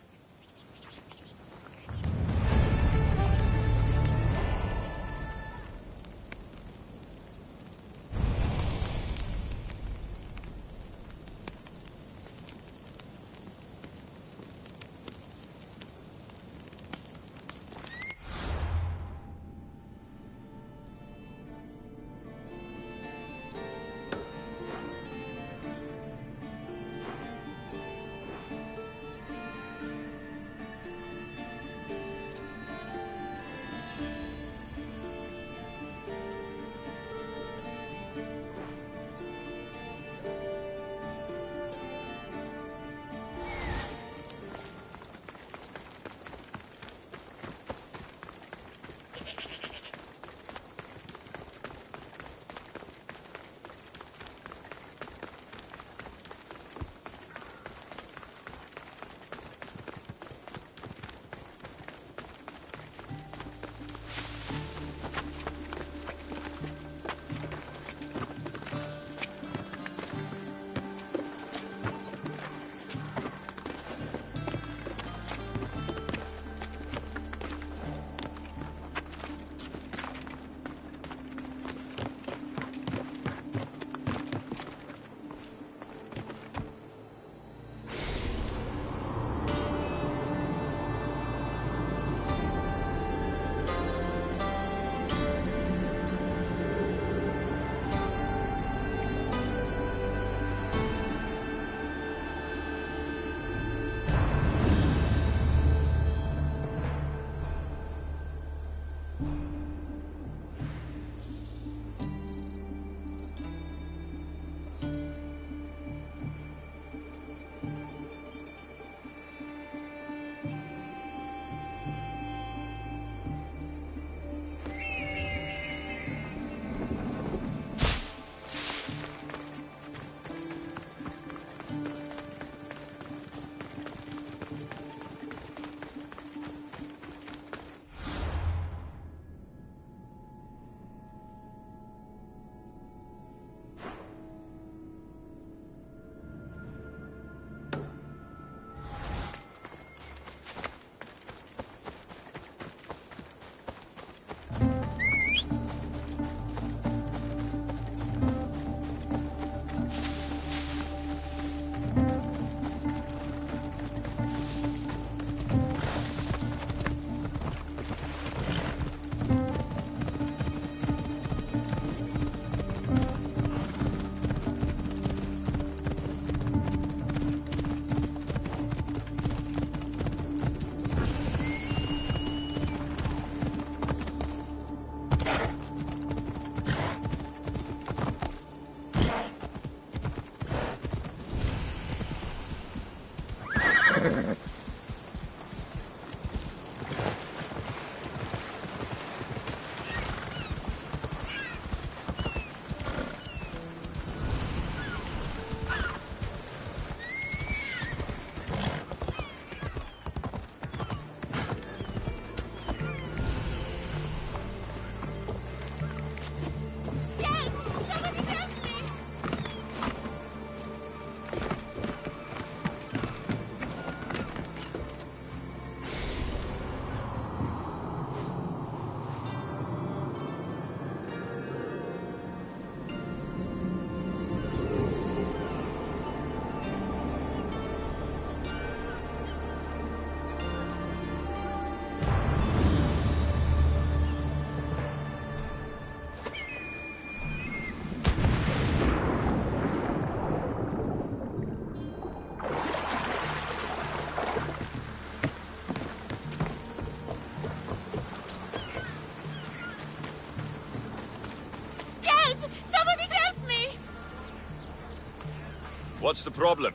What's the problem?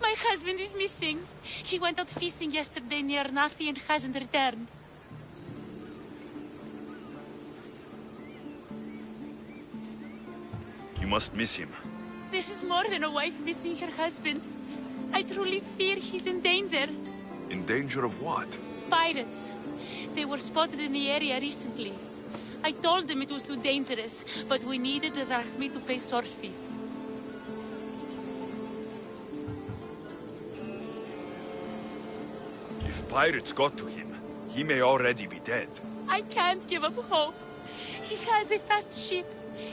My husband is missing. He went out fishing yesterday near Nafi and hasn't returned. You must miss him. This is more than a wife missing her husband. I truly fear he's in danger. In danger of what? Pirates. They were spotted in the area recently. I told them it was too dangerous, but we needed the drachmi to pay sword fees. If pirates got to him, he may already be dead. I can't give up hope. He has a fast ship.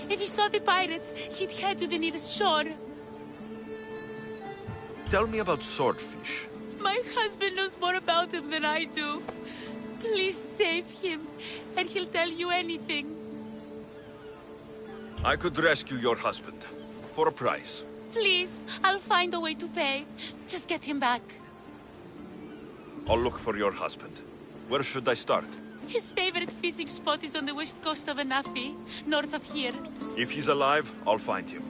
If he saw the pirates, he'd head to the nearest shore. Tell me about swordfish. My husband knows more about him than I do. Please save him, and he'll tell you anything. I could rescue your husband. For a price. Please, I'll find a way to pay. Just get him back. I'll look for your husband. Where should I start? His favorite fishing spot is on the west coast of Anafi, north of here. If he's alive, I'll find him.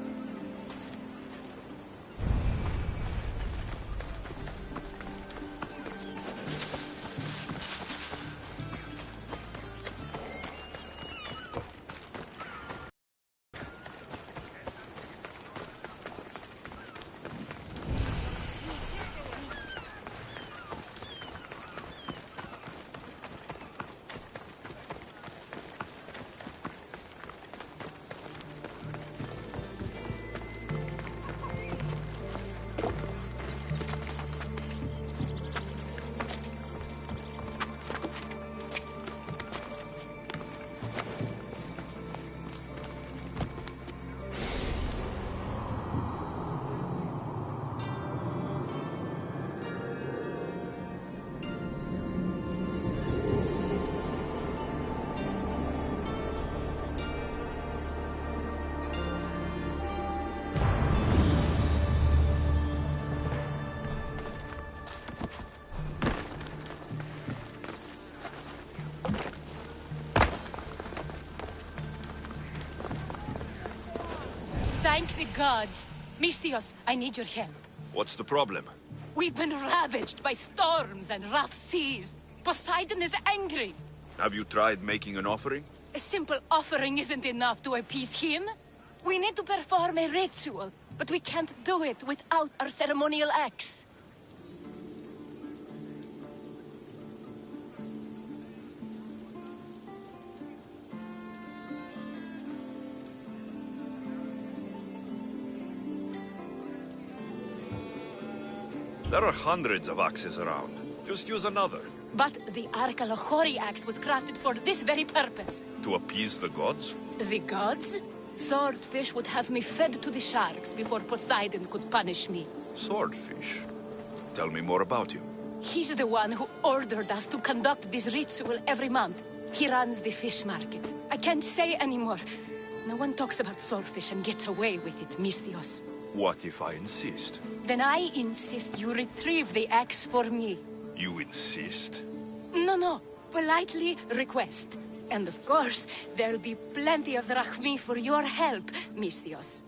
Thank the gods. Misthios, I need your help. What's the problem? We've been ravaged by storms and rough seas. Poseidon is angry. Have you tried making an offering? A simple offering isn't enough to appease him. We need to perform a ritual, but we can't do it without our ceremonial axe. There are hundreds of axes around. Just use another. But the Arkalachori axe was crafted for this very purpose. To appease the gods? The gods? Swordfish would have me fed to the sharks before Poseidon could punish me. Swordfish? Tell me more about him. He's the one who ordered us to conduct this ritual every month. He runs the fish market. I can't say anymore. No one talks about swordfish and gets away with it, Misthios. What if I insist? Then I insist you retrieve the axe for me. You insist? No. Politely request. And of course, there'll be plenty of drachmi for your help, Misthios.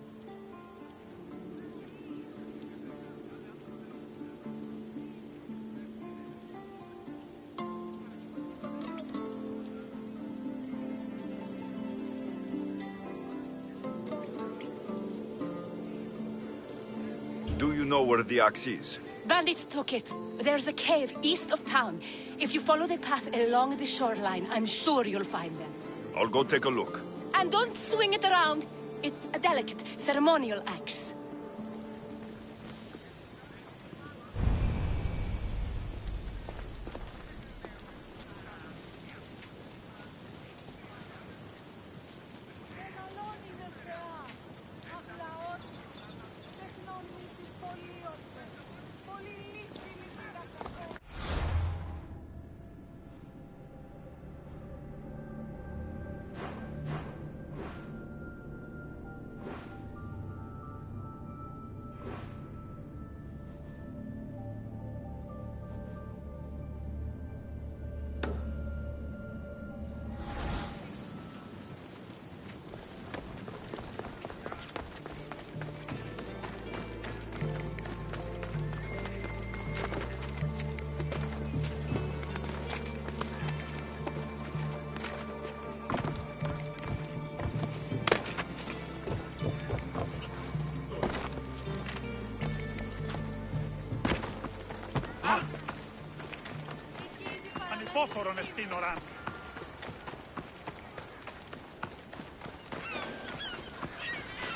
Do you know where the axe is? Bandits took it. There's a cave east of town. If you follow the path along the shoreline, I'm sure you'll find them. I'll go take a look. And don't swing it around. It's a delicate, ceremonial axe.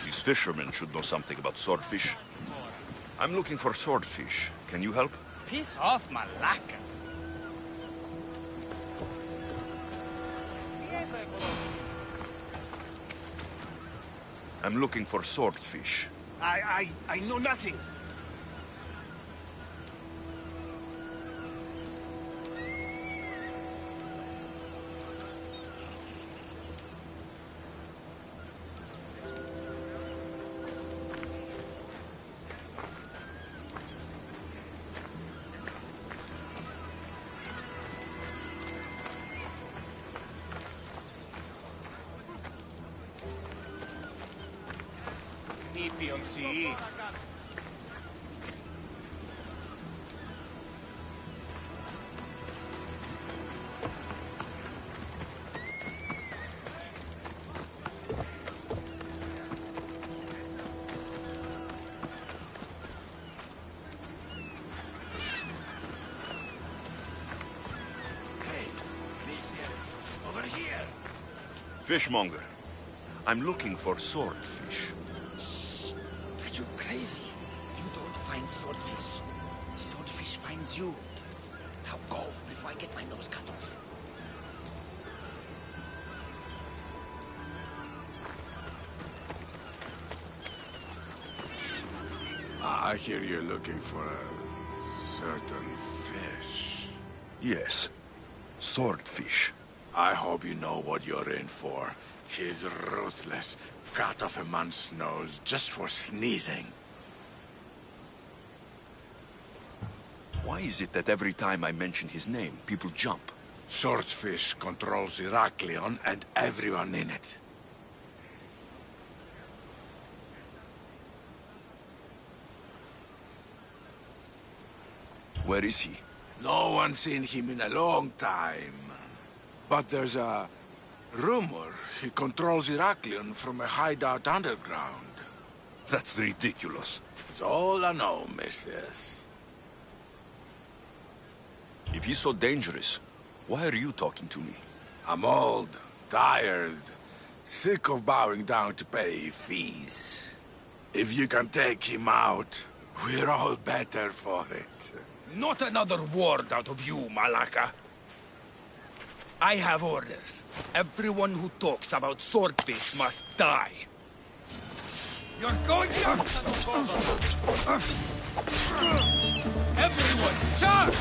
These fishermen should know something about swordfish. I'm looking for swordfish. Can you help? Piss off, Malaka. I'm looking for swordfish. I know nothing. Pt.13. Fishmonger. I'm looking for swordfish. Are you crazy? You don't find swordfish. Swordfish finds you. Now go before I get my nose cut off. I hear you're looking for a certain fish. Yes. Swordfish. I hope you know what you're in for. He's ruthless. Cut off a man's nose just for sneezing. Why is it that every time I mention his name, people jump? Swordfish controls Heraklion and everyone in it. Where is he? No one's seen him in a long time. But there's a rumor he controls Heraklion from a hideout underground. That's ridiculous. It's all I know, mistress. If he's so dangerous, why are you talking to me? I'm old, tired, sick of bowing down to pay fees. If you can take him out, we're all better for it. Not another word out of you, Malaka. I have orders. Everyone who talks about swordfish must die. You're going to... Everyone, charge!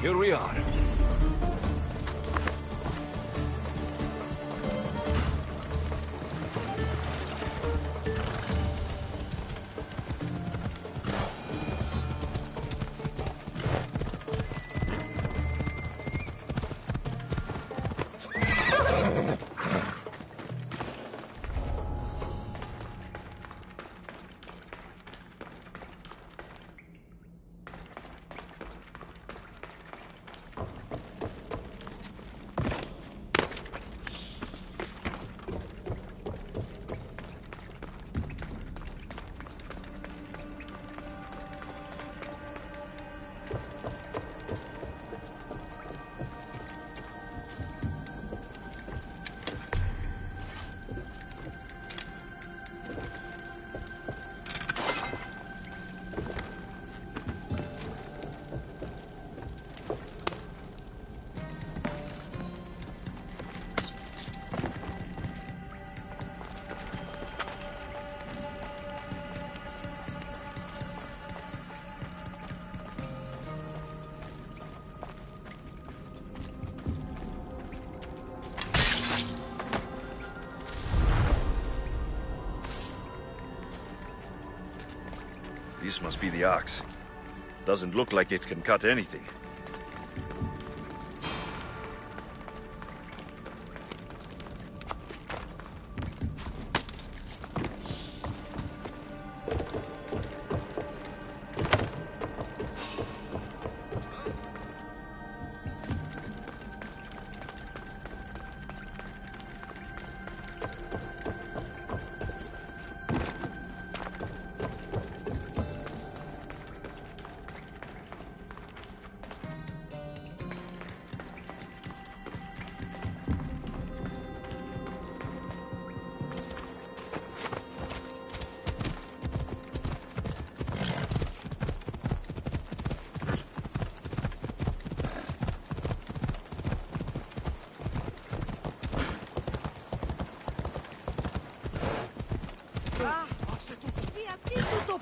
Here we are. This must be the axe. Doesn't look like it can cut anything.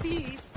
Please.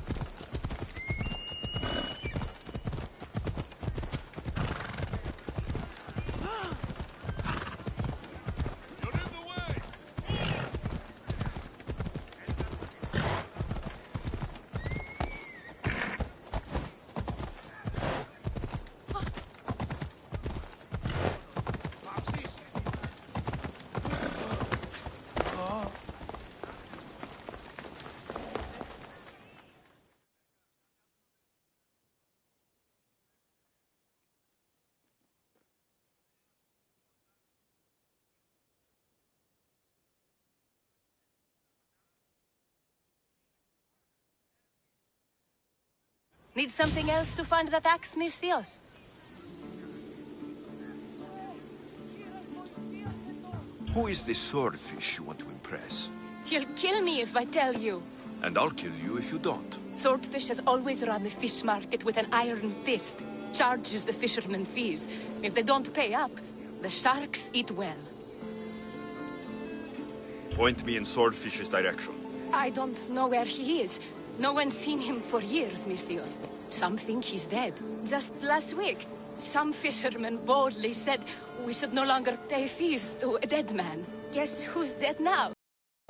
Need something else to find that axe, Misthios? Who is this swordfish you want to impress? He'll kill me if I tell you. And I'll kill you if you don't. Swordfish has always run the fish market with an iron fist. Charges the fishermen fees. If they don't pay up, the sharks eat well. Point me in Swordfish's direction. I don't know where he is. No one's seen him for years, Misthios. Some think he's dead. Just last week, some fishermen boldly said we should no longer pay fees to a dead man. Guess who's dead now?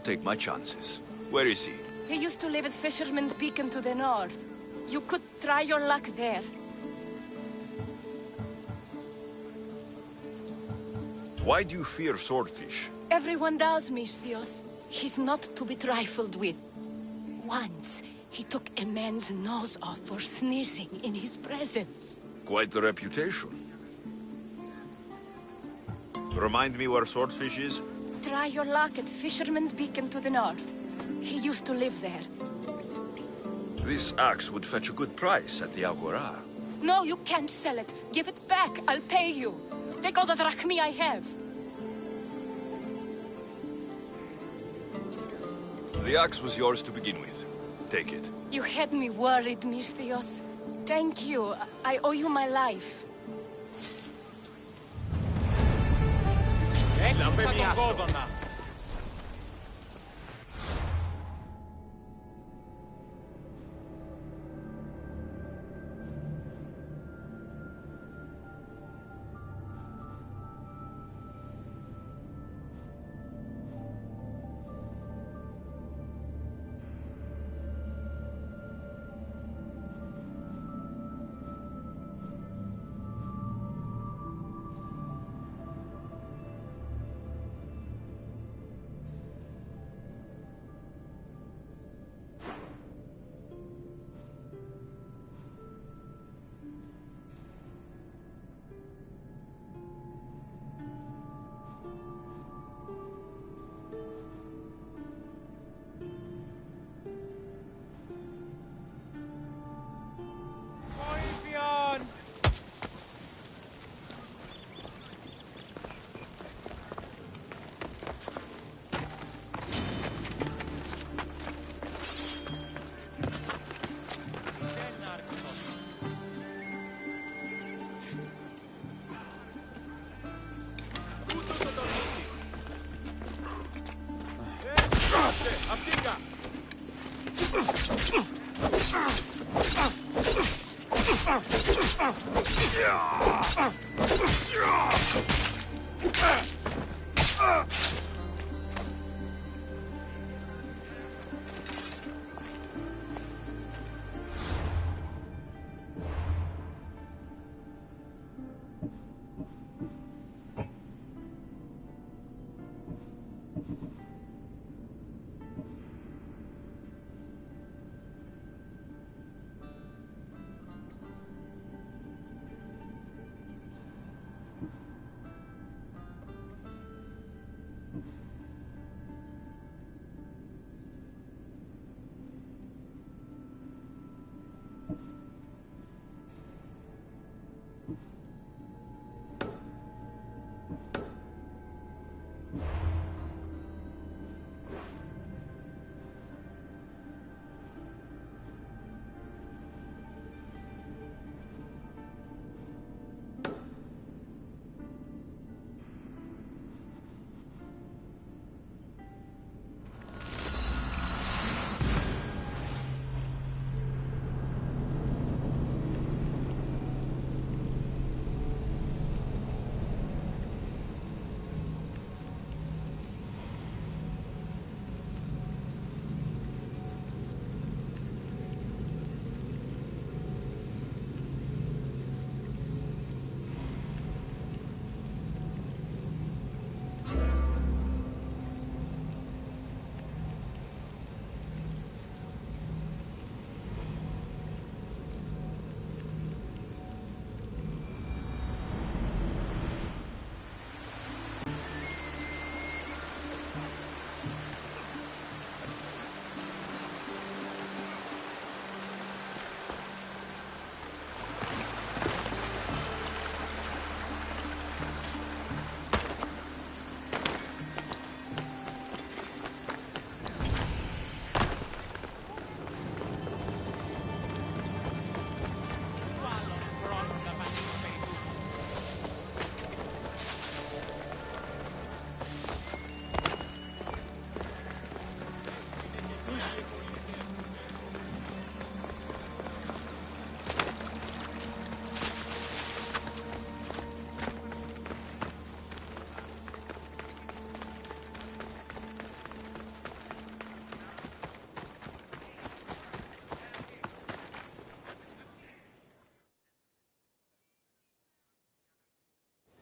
Take my chances. Where is he? He used to live at Fisherman's Beacon to the north. You could try your luck there. Why do you fear Swordfish? Everyone does, Misthios. He's not to be trifled with. Once, he took a man's nose off for sneezing in his presence. Quite the reputation. Remind me where Swordfish is? Try your luck at Fisherman's Beacon to the north. He used to live there. This axe would fetch a good price at the Agora. No, you can't sell it. Give it back. I'll pay you. Take all the drachmi I have. The axe was yours to begin with. Take it. You had me worried, Misthios. Thank you. I owe you my life.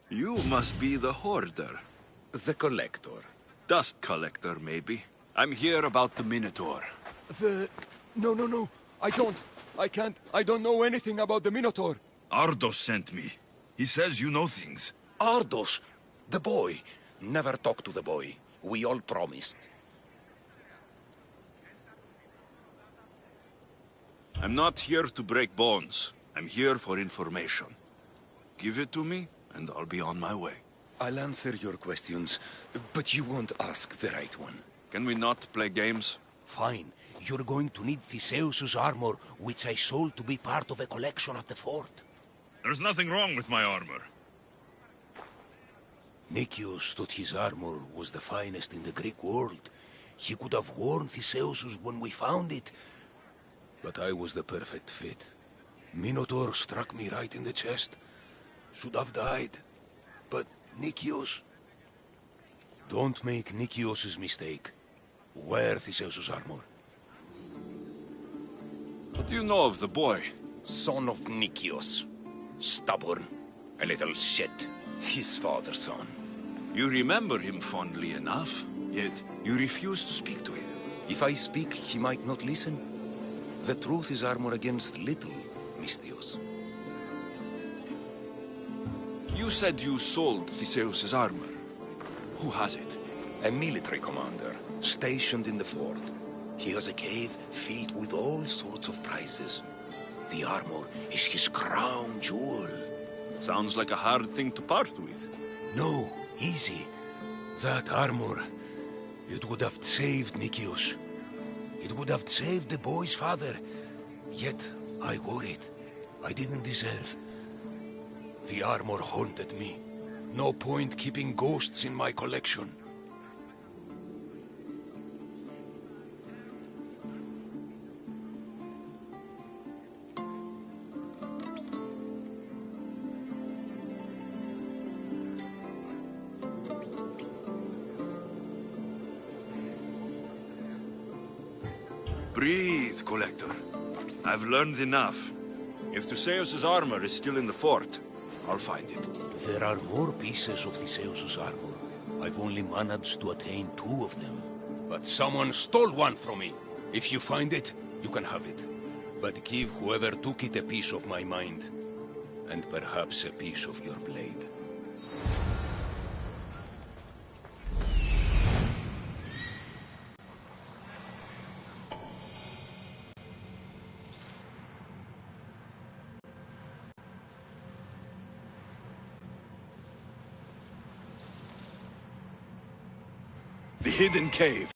You must be the hoarder. The collector. Dust collector, maybe. I'm here about the Minotaur. No. I can't. I don't know anything about the Minotaur. Ardos sent me. He says you know things. Ardos! The boy. Never talk to the boy. We all promised. I'm not here to break bones. I'm here for information. Give it to me, and I'll be on my way. I'll answer your questions, but you won't ask the right one. Can we not play games? Fine. You're going to need Theseus's armor, which I sold to be part of a collection at the fort. There's nothing wrong with my armor. Nicias thought his armor was the finest in the Greek world. He could have worn Theseus's when we found it, but I was the perfect fit. Minotaur struck me right in the chest. Should have died. But Nicias... Don't make Nicias's mistake. Wear Theseus's armor. What do you know of the boy? Son of Nicias. Stubborn. A little shit. His father's son. You remember him fondly enough, yet you refuse to speak to him. If I speak, he might not listen. The truth is armor against little, Misthios. You said you sold Theseus's armor. Who has it? A military commander, stationed in the fort. He has a cave filled with all sorts of prizes. The armor is his crown jewel. Sounds like a hard thing to part with. No, easy. That armor, it would have saved Nicias. It would have saved the boy's father. Yet, I wore it. I didn't deserve. The armor haunted me. No point keeping ghosts in my collection. Breathe, Collector. I've learned enough. If Theseus's armor is still in the fort, I'll find it. There are more pieces of Theseus's armor. I've only managed to attain 2 of them. But someone stole one from me. If you find it, you can have it. But give whoever took it a piece of my mind. And perhaps a piece of your blade. The hidden cave.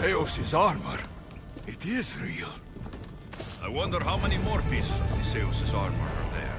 Zeus's armor. It is real. I wonder how many more pieces of the Zeus's armor are there.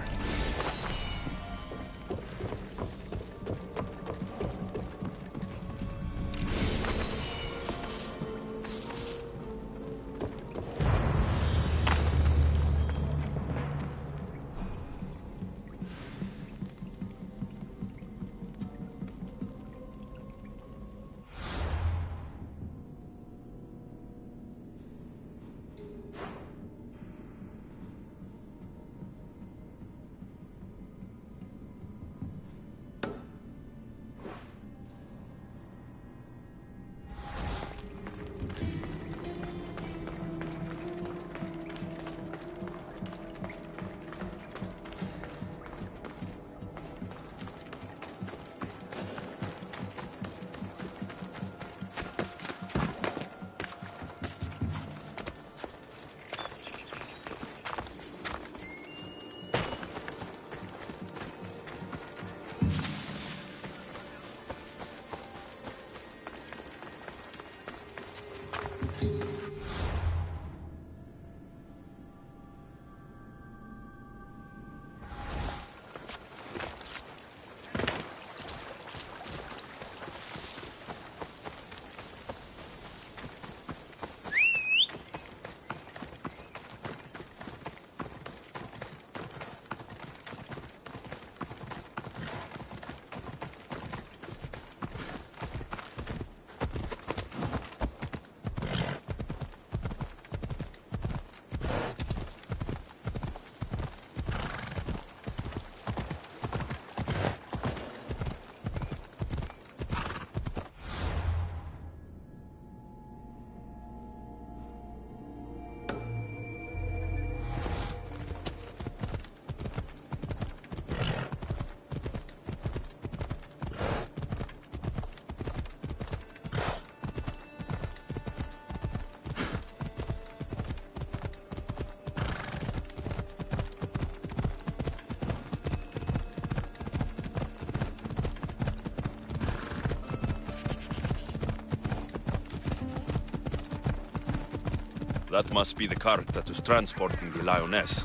That must be the cart that was transporting the lioness.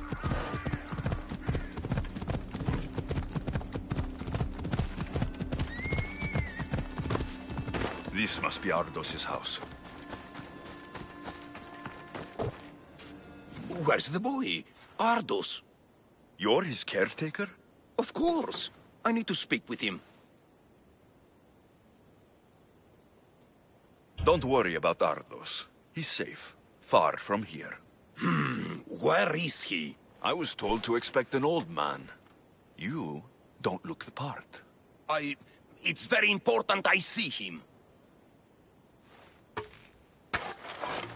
This must be Ardos's house. Where's the boy? Ardos. You're his caretaker? Of course. I need to speak with him. Don't worry about Ardos. He's safe. Far from here. Where is he? I was told to expect an old man. You don't look the part. It's very important I see him.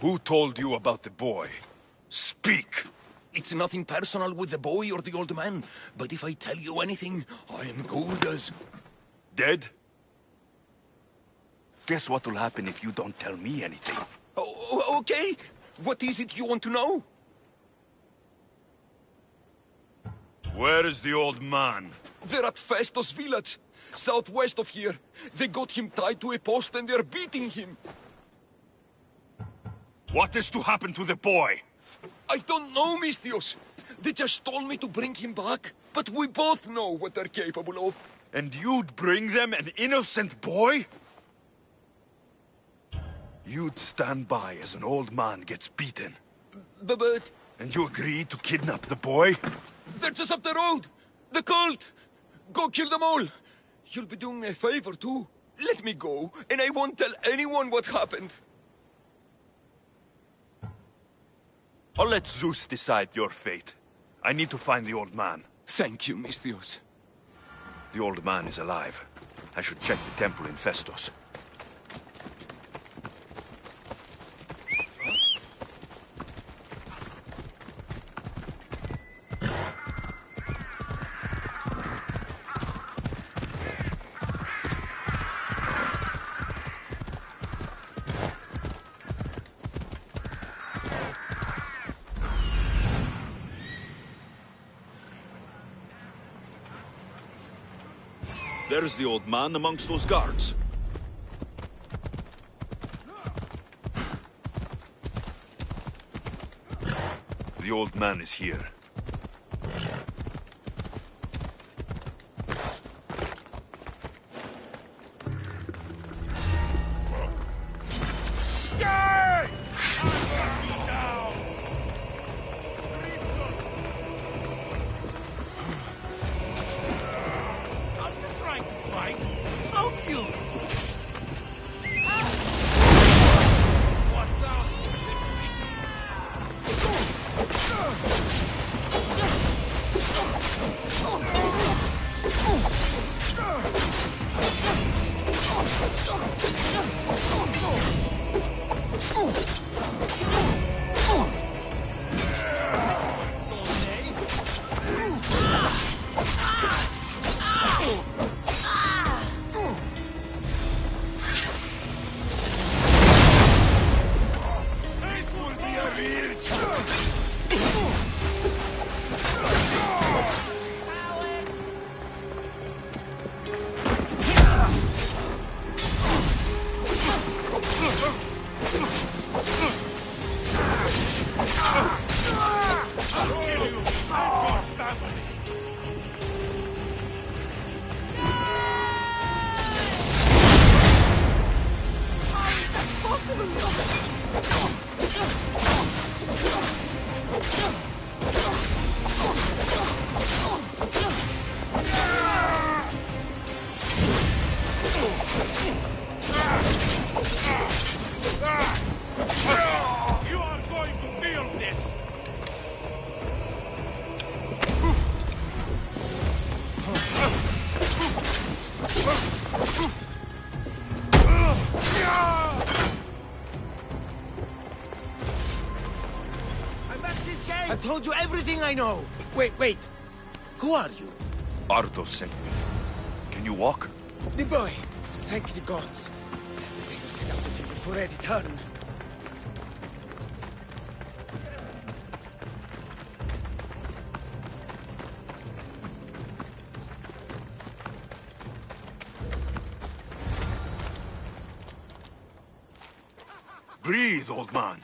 Who told you about the boy? Speak! It's nothing personal with the boy or the old man, but if I tell you anything, I am good as... Dead? Guess what will happen if you don't tell me anything? Oh, okay. What is it you want to know? Where is the old man? They're at Festos village, southwest of here. They got him tied to a post and they're beating him. What is to happen to the boy? I don't know, Mistios. They just told me to bring him back. But we both know what they're capable of. And you'd bring them an innocent boy? You'd stand by as an old man gets beaten. But... And you agreed to kidnap the boy? They're just up the road. The cult. Go kill them all. You'll be doing me a favor, too. Let me go, and I won't tell anyone what happened. I'll let Zeus decide your fate. I need to find the old man. Thank you, Mistios. The old man is alive. I should check the temple in Festos. There's the old man amongst those guards. The old man is here. I've told you everything I know. Wait. Who are you? Ardo sent me. Can you walk? The boy. Thank the gods. Let's get out of here before I return. Breathe, old man.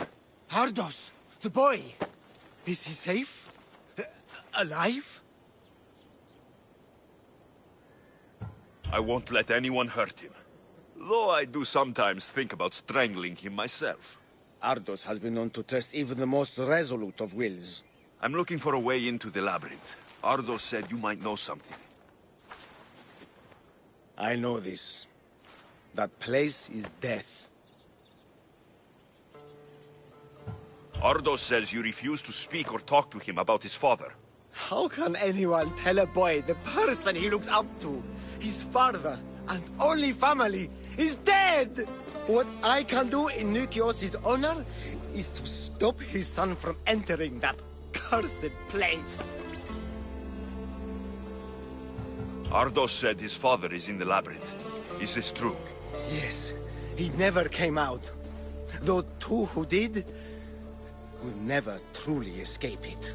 Ardos, the boy. Is he safe? Alive? I won't let anyone hurt him. Though I do sometimes think about strangling him myself. Ardos has been known to test even the most resolute of wills. I'm looking for a way into the labyrinth. Ardos said you might know something. I know this. That place is death. Ardos says you refuse to speak or talk to him about his father. How can anyone tell a boy the person he looks up to, his father and only family, is dead? What I can do in Nikios' honor is to stop his son from entering that cursed place. Ardos said his father is in the labyrinth. Is this true? Yes, he never came out. Though two who did will never truly escape it.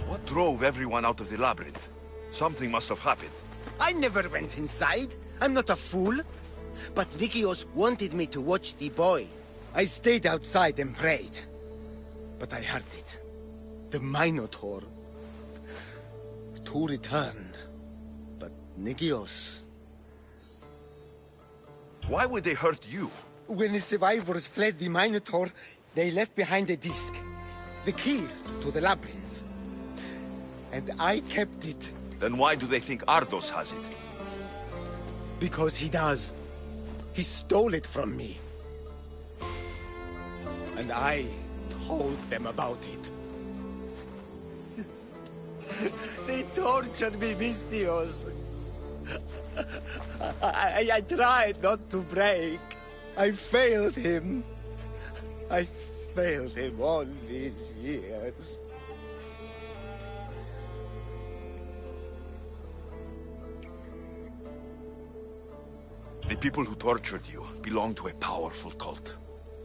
What drove everyone out of the labyrinth? Something must have happened. I never went inside. I'm not a fool. But Nikios wanted me to watch the boy. I stayed outside and prayed. But I heard it. The Minotaur. Two returned. But Nikios... Why would they hurt you? When the survivors fled the Minotaur, they left behind a disc. The key to the labyrinth. And I kept it. Then why do they think Ardos has it? Because he does. He stole it from me. And I told them about it. They tortured me, Mistios. I tried not to break. I failed him. I failed him all these years. The people who tortured you belong to a powerful cult.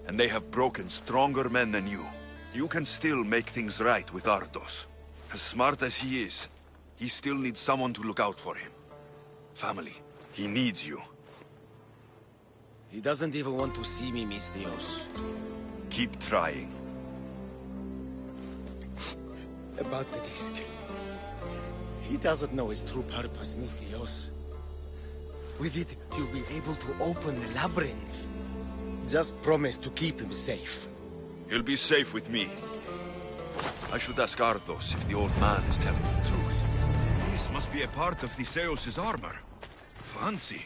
And they have broken stronger men than you. You can still make things right with Ardos. As smart as he is, he still needs someone to look out for him. Family. He needs you. He doesn't even want to see me, Mistios. Keep trying. about the disc. He doesn't know its true purpose, Mistios. With it, you'll be able to open the labyrinth. Just promise to keep him safe. He'll be safe with me. I should ask Ardos if the old man is telling the truth. This must be a part of Theseus' armor. Fancy.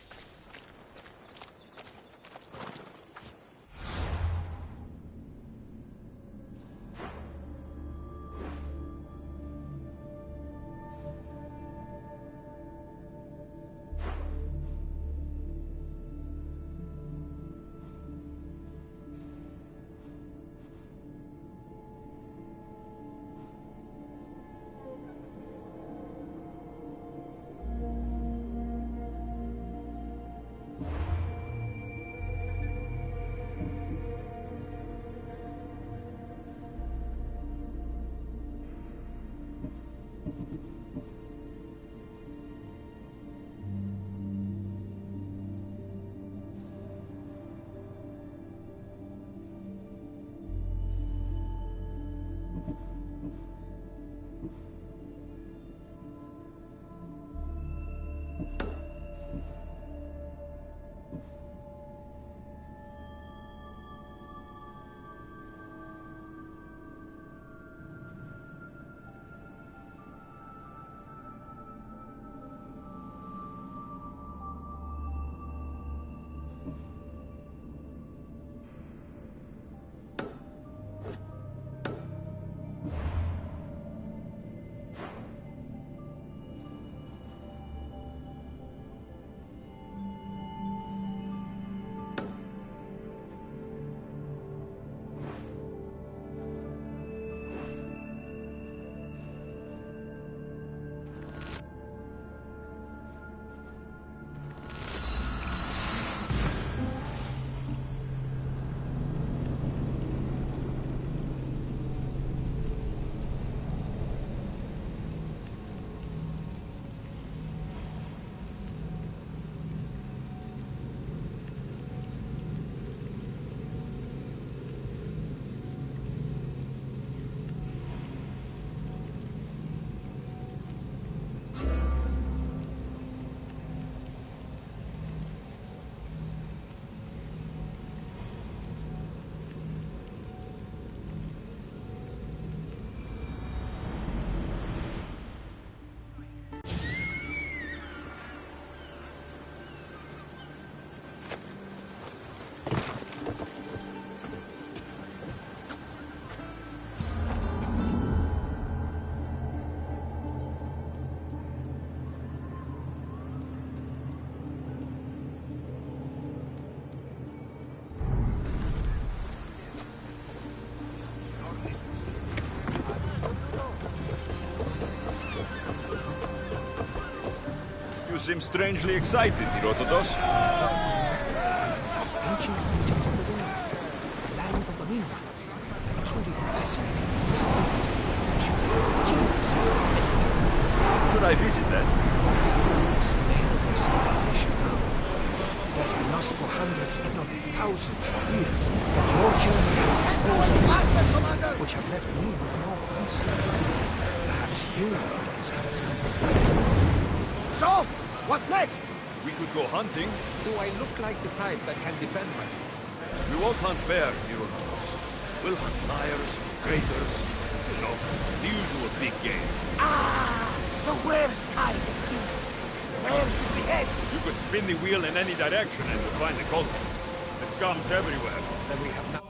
You seem strangely excited, Herodotus. Ancient regions of the world, the land of the Meanwhiles, and truly fascinating historical civilization. Geniuses of anything. Should I visit that? This land of their civilization now. It has been lost for hundreds, if not thousands of years. But your journey has exposed mysteries, which have left me with no answers. Perhaps you will discover something. So, what next? We could go hunting. Do I look like the type that can defend myself? We won't hunt bears, Herodotus. We'll hunt liars, traitors, you know, the usual big game. Ah! The worst kind of beast. Where should we head? You could spin the wheel in any direction and you'll find the cultists. The scum's everywhere. Then we have not.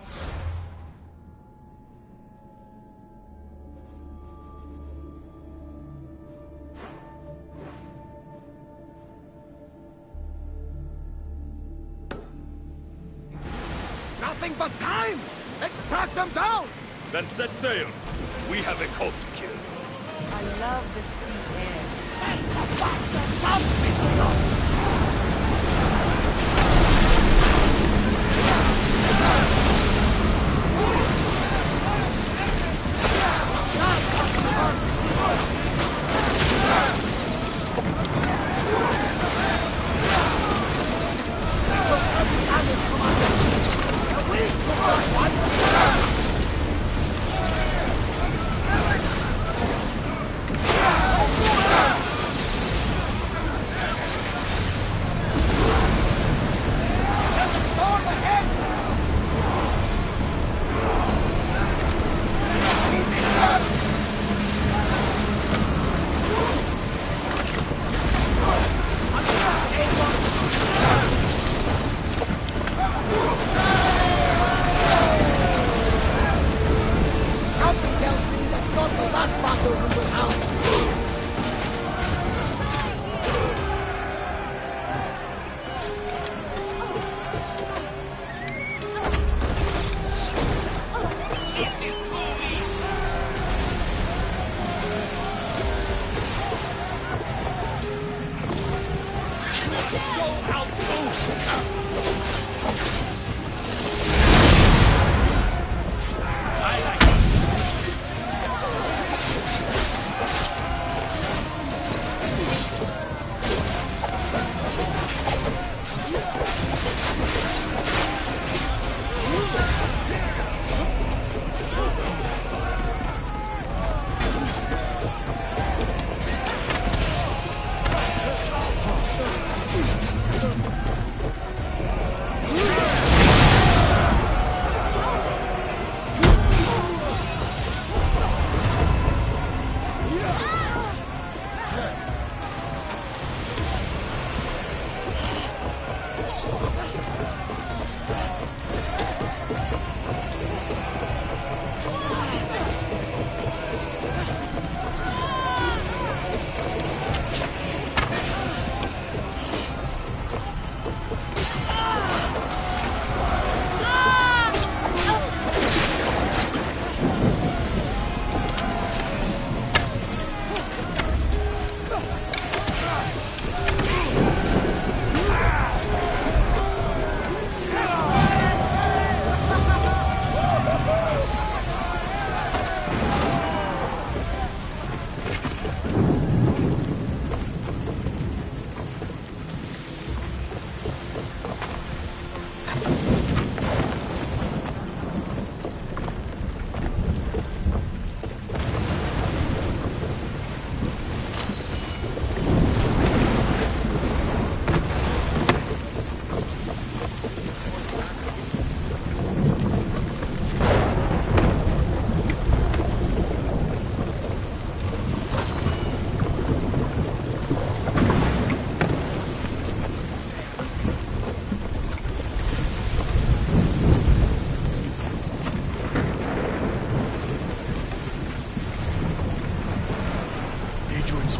Nothing but time! Let's track them down! Then set sail. We have a cult to kill. I love the sea air. Let the bastards up, Mr.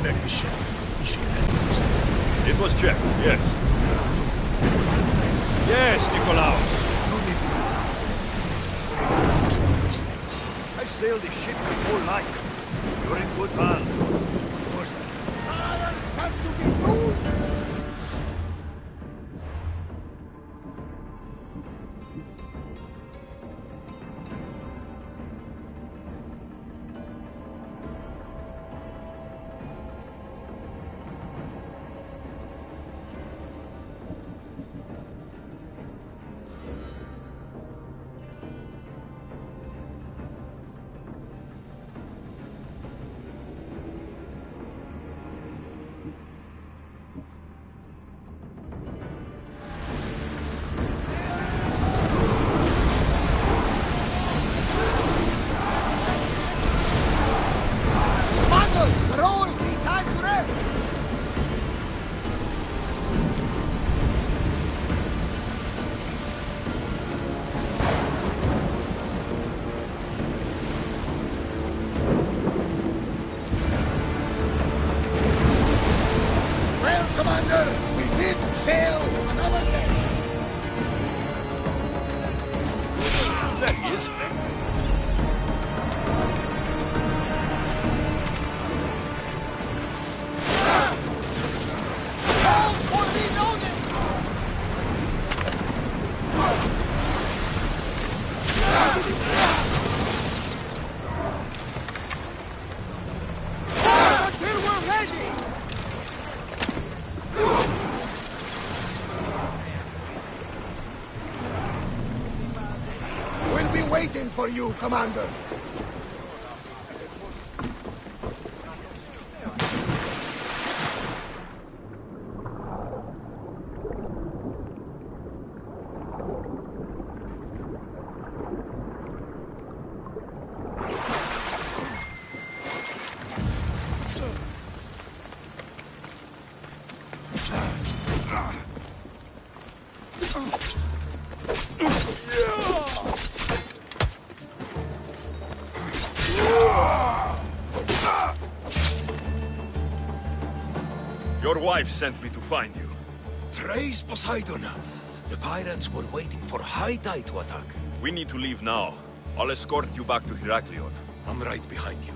inspect the ship. We should have It was checked, yes. Yes, Nikolaos. no need for I've sailed this ship my whole life. You're in good hands. Waiting for you, Commander. Your wife sent me to find you. Praise Poseidon! The pirates were waiting for high tide to attack. We need to leave now. I'll escort you back to Heraklion. I'm right behind you.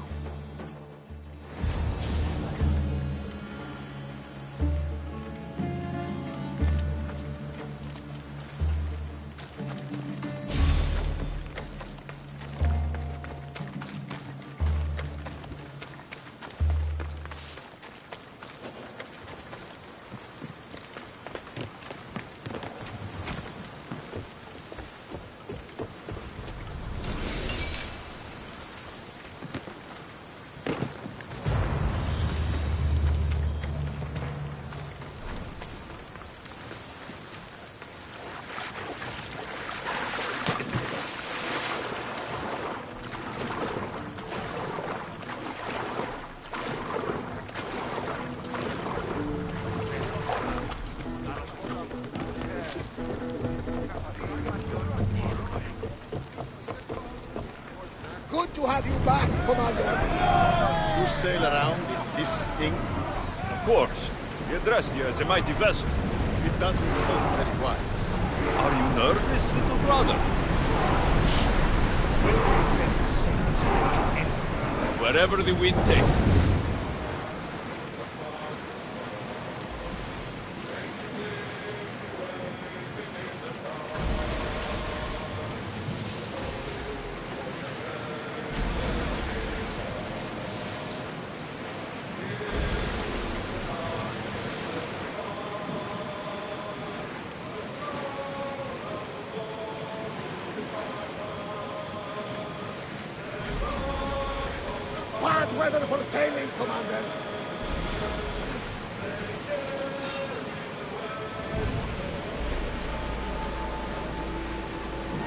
Good to have you back, Commander. You sail around in this thing? Of course. We addressed you as a mighty vessel. It doesn't seem very wise. Are you nervous, little brother? Wherever the wind takes us. Bad weather for sailing, Commander.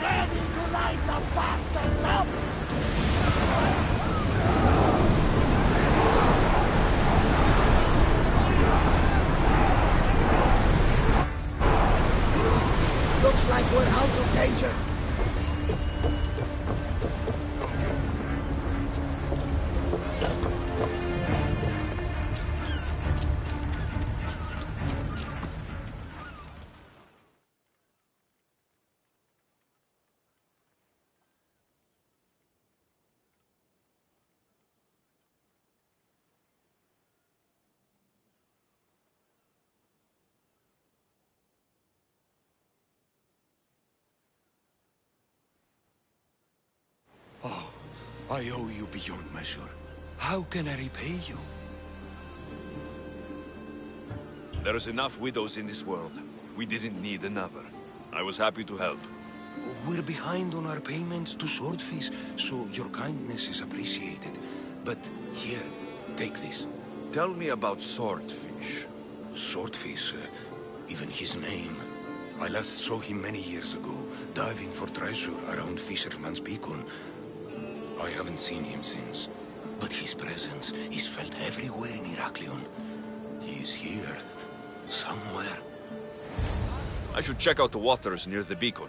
Ready to light the bastards up! Looks like we're out of danger. I owe you beyond measure. How can I repay you? There is enough widows in this world. We didn't need another. I was happy to help. We're behind on our payments to Swordfish, so your kindness is appreciated. But here, take this. Tell me about Swordfish. Swordfish, even his name. I last saw him many years ago, diving for treasure around Fisherman's Beacon. I haven't seen him since, but his presence is felt everywhere in Heraklion. He is here, somewhere. I should check out the waters near the beacon.